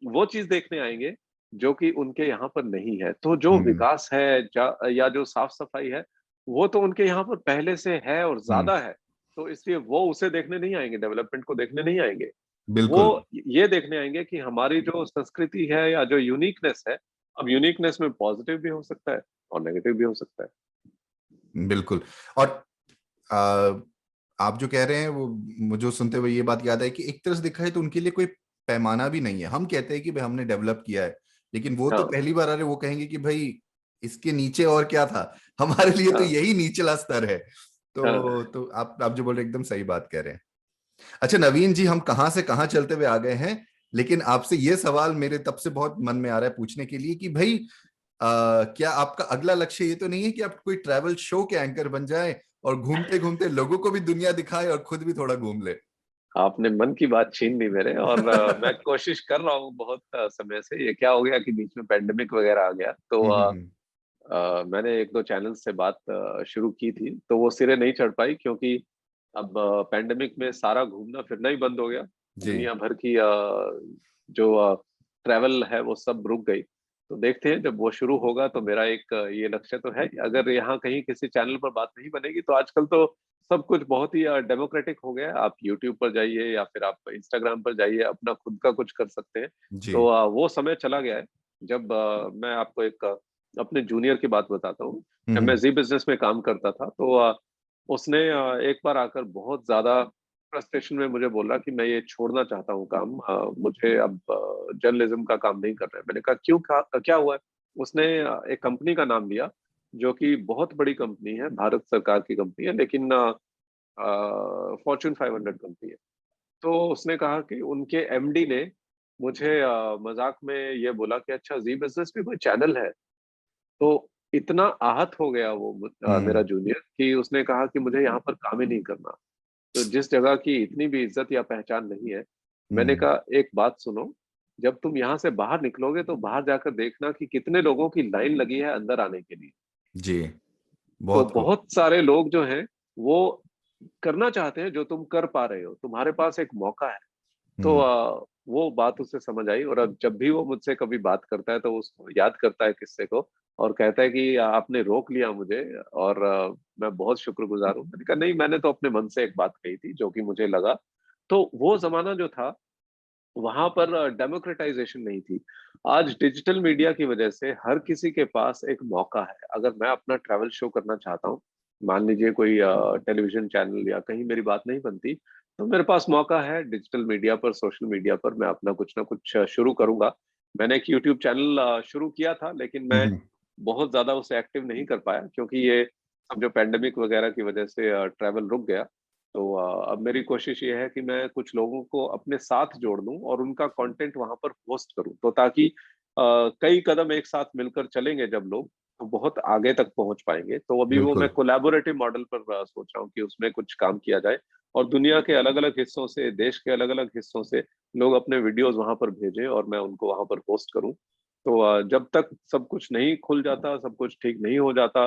वो चीज देखने आएंगे जो कि उनके यहाँ पर नहीं है। तो जो हम्म। विकास है या जो साफ सफाई है वो तो उनके यहाँ पर पहले से है और हम्म। ज्यादा है। तो इसलिए वो उसे देखने नहीं आएंगे, डेवलपमेंट को देखने नहीं आएंगे। वो बिल्कुल। ये देखने आएंगे कि हमारी जो संस्कृति है या जो यूनिकनेस है, अब यूनिकनेस में पॉजिटिव भी हो सकता है और नेगेटिव भी हो सकता है। बिल्कुल। और आ, आप जो कह रहे हैं वो मुझे सुनते हुए ये बात याद है कि एक तरह से देखा है तो उनके लिए कोई पैमाना भी नहीं है। हम कहते हैं कि भाई हमने डेवलप किया है, लेकिन वो तो हाँ, पहली बार आ रहे, वो कहेंगे कि भाई इसके नीचे और क्या था, हमारे लिए तो हाँ, यही निचला स्तर है। हाँ। तो आप जो बोल रहे हैं एकदम सही बात कह रहे हैं। अच्छा नवीन जी, हम कहाँ से कहाँ चलते हुए आ गए हैं, लेकिन आपसे ये सवाल मेरे तब से बहुत मन में आ रहा है पूछने के लिए कि भाई क्या आपका अगला लक्ष्य ये तो नहीं है कि आप कोई ट्रैवल शो के एंकर बन जाए और घूमते घूमते लोगों को भी दुनिया दिखाए और खुद भी थोड़ा घूम ले? आपने मन की बात छीन ली मेरे। और मैं कोशिश कर रहा हूँ बहुत समय से। ये क्या हो गया कि बीच में पेंडेमिक वगैरह आ गया, तो हम्म। मैंने एक दो चैनल से बात शुरू की थी, तो वो सिरे नहीं चढ़ पाई, क्योंकि अब पेंडेमिक में सारा घूमना फिरना ही बंद हो गया। जी। दुनिया भर की जो ट्रैवल है वो सब रुक गई। तो देखते हैं जब वो शुरू होगा तो मेरा एक ये लक्ष्य तो है, अगर यहाँ कहीं किसी चैनल पर बात नहीं बनेगी तो आजकल तो सब कुछ बहुत ही डेमोक्रेटिक हो गया है। आप यूट्यूब पर जाइए या फिर आप इंस्टाग्राम पर जाइए, अपना खुद का कुछ कर सकते हैं। जी। तो वो समय चला गया है जब मैं आपको एक अपने जूनियर की बात बताता हूँ। जब मैं हम्म। जी बिजनेस में काम करता था तो उसने एक बार आकर बहुत ज्यादा फ्रस्ट्रेशन में मुझे बोला कि मैं ये छोड़ना चाहता हूँ काम, मुझे अब जर्नलिज्म का काम नहीं करना है। मैंने कहा क्यों, क्या हुआ है? उसने एक कंपनी का नाम लिया जो कि बहुत बड़ी कंपनी है, भारत सरकार की कंपनी है, लेकिन फॉर्च्यून 500 कंपनी है। तो उसने कहा कि उनके एमडी ने मुझे मजाक में ये बोला कि अच्छा, जी बिजनेस भी कोई चैनल है? तो इतना आहत हो गया वो मेरा हम्म। जूनियर, कि उसने कहा कि मुझे यहाँ पर काम ही नहीं करना। तो जिस जगह की इतनी भी इज्जत या पहचान नहीं है, मैंने हम्म। कहा एक बात सुनो, जब तुम यहाँ से बाहर निकलोगे तो बाहर जाकर देखना कि कितने लोगों की लाइन लगी है अंदर आने के लिए। जी। तो बहुत खूब। बहुत सारे लोग जो हैं वो करना चाहते हैं जो तुम कर पा रहे हो, तुम्हारे पास एक मौका है। तो हम्म। वो बात उसे समझ आई, और अब जब भी वो मुझसे कभी बात करता है तो उसको याद करता है किस्से को, और कहता है कि आपने रोक लिया मुझे, और मैं बहुत शुक्रगुजार हूँ। मैंने कहा नहीं, मैंने तो अपने मन से एक बात कही थी जो कि मुझे लगा। तो वो जमाना जो था वहां पर डेमोक्रेटाइजेशन नहीं थी। आज डिजिटल मीडिया की वजह से हर किसी के पास एक मौका है। अगर मैं अपना ट्रैवल शो करना चाहता हूँ, मान लीजिए कोई टेलीविजन चैनल या कहीं मेरी बात नहीं बनती, तो मेरे पास मौका है डिजिटल मीडिया पर, सोशल मीडिया पर मैं अपना कुछ ना कुछ शुरू करूंगा। मैंने एक यूट्यूब चैनल शुरू किया था, लेकिन मैं हम्म। बहुत ज्यादा उसे एक्टिव नहीं कर पाया, क्योंकि ये अब जो पेंडेमिक वगैरह की वजह से ट्रैवल रुक गया। तो अब मेरी कोशिश ये है कि मैं कुछ लोगों को अपने साथ जोड़ लूं और उनका कंटेंट वहां पर पोस्ट करूं, तो ताकि कई कदम एक साथ मिलकर चलेंगे जब लोग, तो बहुत आगे तक पहुंच पाएंगे। तो अभी वो मैं बिल्कुल। कोलैबोरेटिव मॉडल पर सोच रहा हूँ कि उसमें कुछ काम किया जाए और दुनिया के अलग अलग हिस्सों से, देश के अलग अलग हिस्सों से लोग अपने वीडियोस वहां पर भेजें और मैं उनको वहां पर पोस्ट करूं। तो जब तक सब कुछ नहीं खुल जाता, सब कुछ ठीक नहीं हो जाता,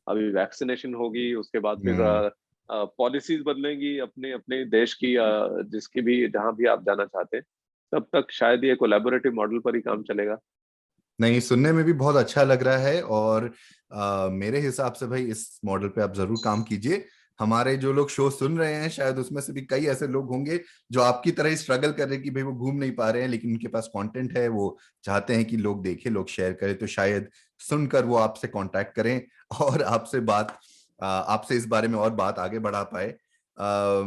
अभी वैक्सीनेशन होगी, उसके बाद फिर हम्म। पॉलिसीज बदलेंगी अपने अपने देश की, जिसकी भी, जहां भी आप जाना चाहते हैं, तब तक शायद ये कोलैबोरेटिव मॉडल पर ही काम चलेगा। नहीं, सुनने में भी बहुत अच्छा लग रहा है। और मेरे हिसाब से भाई इस मॉडल पे आप जरूर काम कीजिए। हमारे जो लोग शो सुन रहे हैं, शायद उसमें से भी कई ऐसे लोग होंगे जो आपकी तरह ही स्ट्रगल कर रहे हैं कि भाई वो घूम नहीं पा रहे हैं, लेकिन उनके पास कंटेंट है, वो चाहते हैं कि लोग देखें, लोग शेयर करें। तो शायद सुनकर वो आपसे कांटेक्ट करें और आपसे इस बारे में और बात आगे बढ़ा पाए।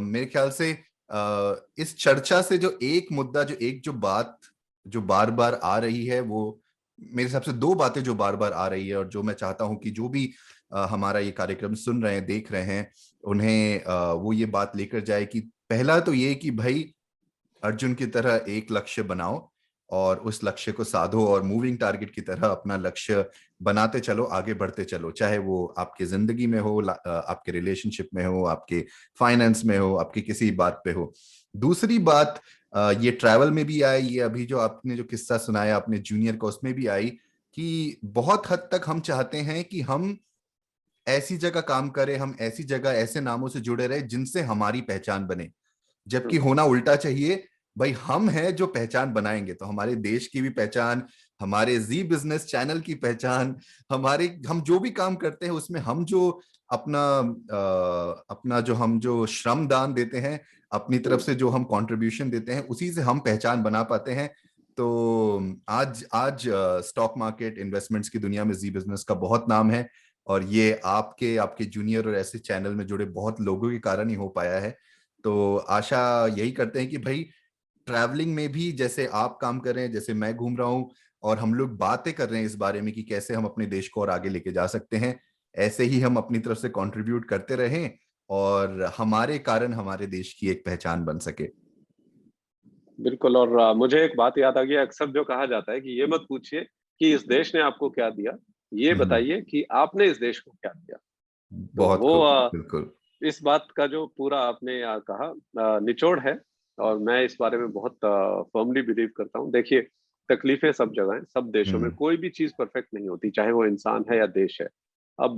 मेरे ख्याल से इस चर्चा से जो एक मुद्दा, जो बात जो बार बार आ रही है, वो मेरे हिसाब से दो बातें जो बार बार आ रही है, और जो मैं चाहता हूं कि जो भी हमारा ये कार्यक्रम सुन रहे हैं, देख रहे हैं, उन्हें वो ये बात लेकर जाए कि पहला तो ये कि भाई अर्जुन की तरह एक लक्ष्य बनाओ और उस लक्ष्य को साधो, और मूविंग टारगेट की तरह अपना लक्ष्य बनाते चलो, आगे बढ़ते चलो, चाहे वो आपकी जिंदगी में हो, आपके रिलेशनशिप में हो, आपके फाइनेंस में हो, आपकी किसी बात पे हो। दूसरी बात, ये ट्रैवल में भी आई, ये अभी जो आपने जो किस्सा सुनाया अपने जूनियर का, उसमें भी आई कि बहुत हद तक हम चाहते हैं कि हम ऐसी जगह काम करें, हम ऐसी जगह ऐसे नामों से जुड़े रहे जिनसे हमारी पहचान बने। जबकि हम्म, होना उल्टा चाहिए। भाई हम हैं जो पहचान बनाएंगे, तो हमारे देश की भी पहचान, हमारे जी बिजनेस चैनल की पहचान, हम जो भी काम करते हैं उसमें हम जो अपना अपना जो हम जो श्रम दान देते हैं, अपनी तरफ हम्म, से जो हम कंट्रीब्यूशन देते हैं, उसी से हम पहचान बना पाते हैं। तो आज आज स्टॉक मार्केट इन्वेस्टमेंट्स की दुनिया में जी बिजनेस का बहुत नाम है, और ये आपके आपके जूनियर और ऐसे चैनल में जुड़े बहुत लोगों के कारण ही हो पाया है। तो आशा यही करते हैं कि भाई ट्रैवलिंग में भी जैसे आप काम कर रहे हैं, जैसे मैं घूम रहा हूँ, और हम लोग बातें कर रहे हैं इस बारे में कि कैसे हम अपने देश को और आगे लेके जा सकते हैं, ऐसे ही हम अपनी तरफ से कंट्रीब्यूट करते रहें और हमारे कारण हमारे देश की एक पहचान बन सके। बिल्कुल। और मुझे एक बात याद आ गई, अक्सर जो कहा जाता है कि ये मत पूछिए कि इस देश ने आपको क्या दिया, ये हम्म। बताइए कि आपने इस देश को क्या दिया। तो बहुत वो खूब, बिल्कुल। इस बात का जो पूरा आपने कहा निचोड़ है, और मैं इस बारे में बहुत फर्मली बिलीव करता हूँ। देखिए, तकलीफें सब जगह हैं, सब देशों में, हम्म। कोई भी चीज परफेक्ट नहीं होती, चाहे वो इंसान है या देश है। अब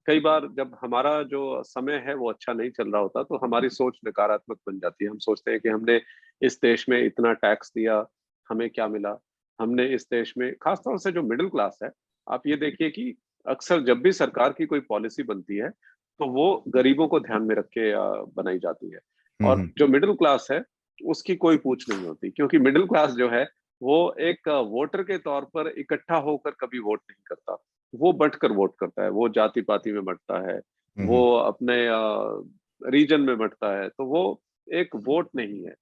कई बार जब हमारा जो समय है वो अच्छा नहीं चल रहा होता, तो हमारी सोच नकारात्मक बन जाती है। हम सोचते हैं कि हमने इस देश में इतना टैक्स दिया, हमें क्या मिला। हमने इस देश में, खासतौर से जो मिडिल क्लास है, आप ये देखिए कि अक्सर जब भी सरकार की कोई पॉलिसी बनती है, तो वो गरीबों को ध्यान में रख के बनाई जाती है। और हम्म। जो मिडिल क्लास है, उसकी कोई पूछ नहीं होती, क्योंकि मिडिल क्लास जो है वो एक वोटर के तौर पर इकट्ठा होकर कभी वोट नहीं करता। वो बंट कर वोट करता है, वो जाति पाति में बंटता है, वो हम्म। अपने रीजन में बंटता है। तो वो एक वोट नहीं है।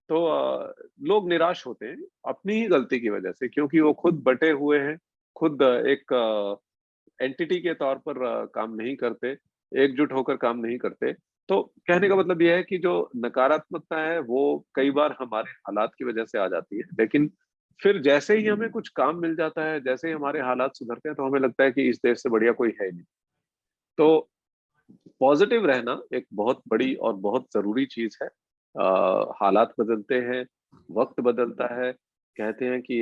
तो लोग निराश होते हैं अपनी ही गलती की वजह से, क्योंकि वो खुद बटे हुए हैं, खुद एक एंटिटी के तौर पर काम नहीं करते, एकजुट होकर काम नहीं करते। तो कहने का मतलब यह है कि जो नकारात्मकता है वो कई बार हमारे हालात की वजह से आ जाती है, लेकिन फिर जैसे ही हमें कुछ काम मिल जाता है, जैसे ही हमारे हालात सुधरते हैं, तो हमें लगता है कि इस देश से बढ़िया कोई है ही नहीं। तो पॉजिटिव रहना एक बहुत बड़ी और बहुत जरूरी चीज है। हालात बदलते हैं, वक्त बदलता है। कहते हैं कि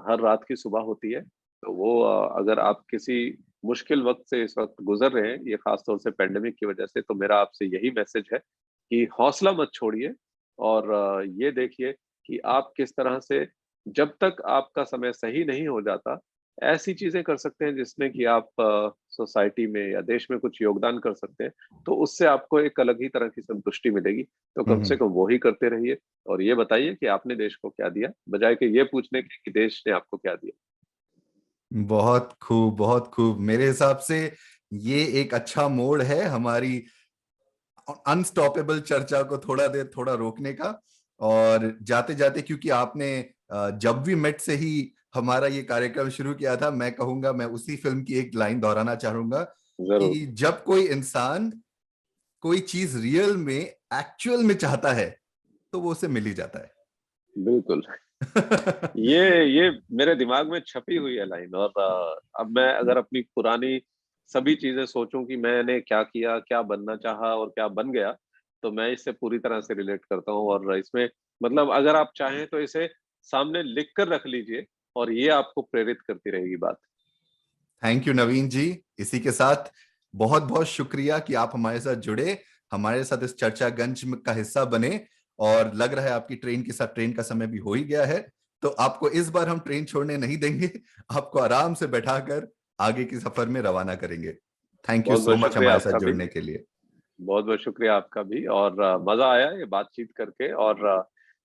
हर रात की सुबह होती है। तो वो अगर आप किसी मुश्किल वक्त से इस वक्त गुजर रहे हैं, ये खास तौर से पेंडेमिक की वजह से, तो मेरा आपसे यही मैसेज है कि हौसला मत छोड़िए। और ये देखिए कि आप किस तरह से, जब तक आपका समय सही नहीं हो जाता, ऐसी चीजें कर सकते हैं जिसमें कि आप सोसाइटी में या देश में कुछ योगदान कर सकते हैं। तो उससे आपको एक अलग ही तरह की संतुष्टि मिलेगी। तो कम से हम्म। कम वो ही करते रहिए, और ये बताइए कि आपने देश को क्या दिया, बजाय कि ये पूछने के कि देश ने आपको क्या दिया। बहुत खूब, बहुत खूब। मेरे हिसाब से ये एक अच्छा मोड़ है हमारी अनस्टॉपेबल चर्चा को थोड़ा देर थोड़ा रोकने का। और जाते जाते, क्योंकि आपने जब वी मेट से ही हमारा ये कार्यक्रम शुरू किया था, मैं कहूंगा, मैं उसी फिल्म की एक लाइन दोहराना चाहूंगा जरूर। कि जब कोई इंसान कोई चीज रियल में, एक्चुअल में चाहता है, तो वो उसे मिल ही जाता है। बिल्कुल। ये मेरे दिमाग में छपी हुई है लाइन। और अब मैं अगर अपनी पुरानी सभी चीजें सोचूं कि मैंने क्या किया, क्या बनना चाहा और क्या बन गया, तो मैं इससे पूरी तरह से रिलेट करता हूँ। और इसमें मतलब अगर आप चाहें तो इसे सामने लिख कर रख लीजिए और ये आपको प्रेरित करती रहेगी बात। थैंक यू नवीन जी। इसी के साथ बहुत बहुत शुक्रिया कि आप हमारे साथ जुड़े, हमारे साथ इस चर्चा गंज का हिस्सा बने। और लग रहा है आपकी ट्रेन के साथ ट्रेन का समय भी हो ही गया है, तो आपको इस बार हम ट्रेन छोड़ने नहीं देंगे, आपको आराम से बैठाकर आगे की सफर में रवाना करेंगे। थैंक यू बहुत सो बहुत मच शुक्रिया हमारे साथ आपका भी। जुड़ने के लिए। बहुत बहुत शुक्रिया आपका भी। और मजा आया ये बातचीत करके। और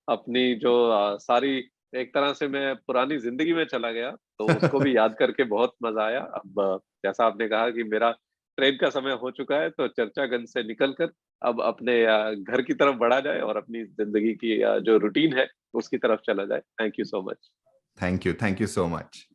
अपनी जो सारी, एक तरह से मैं पुरानी जिंदगी में चला गया, तो उसको भी याद करके बहुत मजा आया। अब जैसा आपने कहा कि मेरा ट्रेन का समय हो चुका है, तो चर्चागंज से निकलकर अब अपने घर की तरफ बढ़ा जाए और अपनी जिंदगी की जो रूटीन है उसकी तरफ चला जाए। Thank you so much. Thank you so much.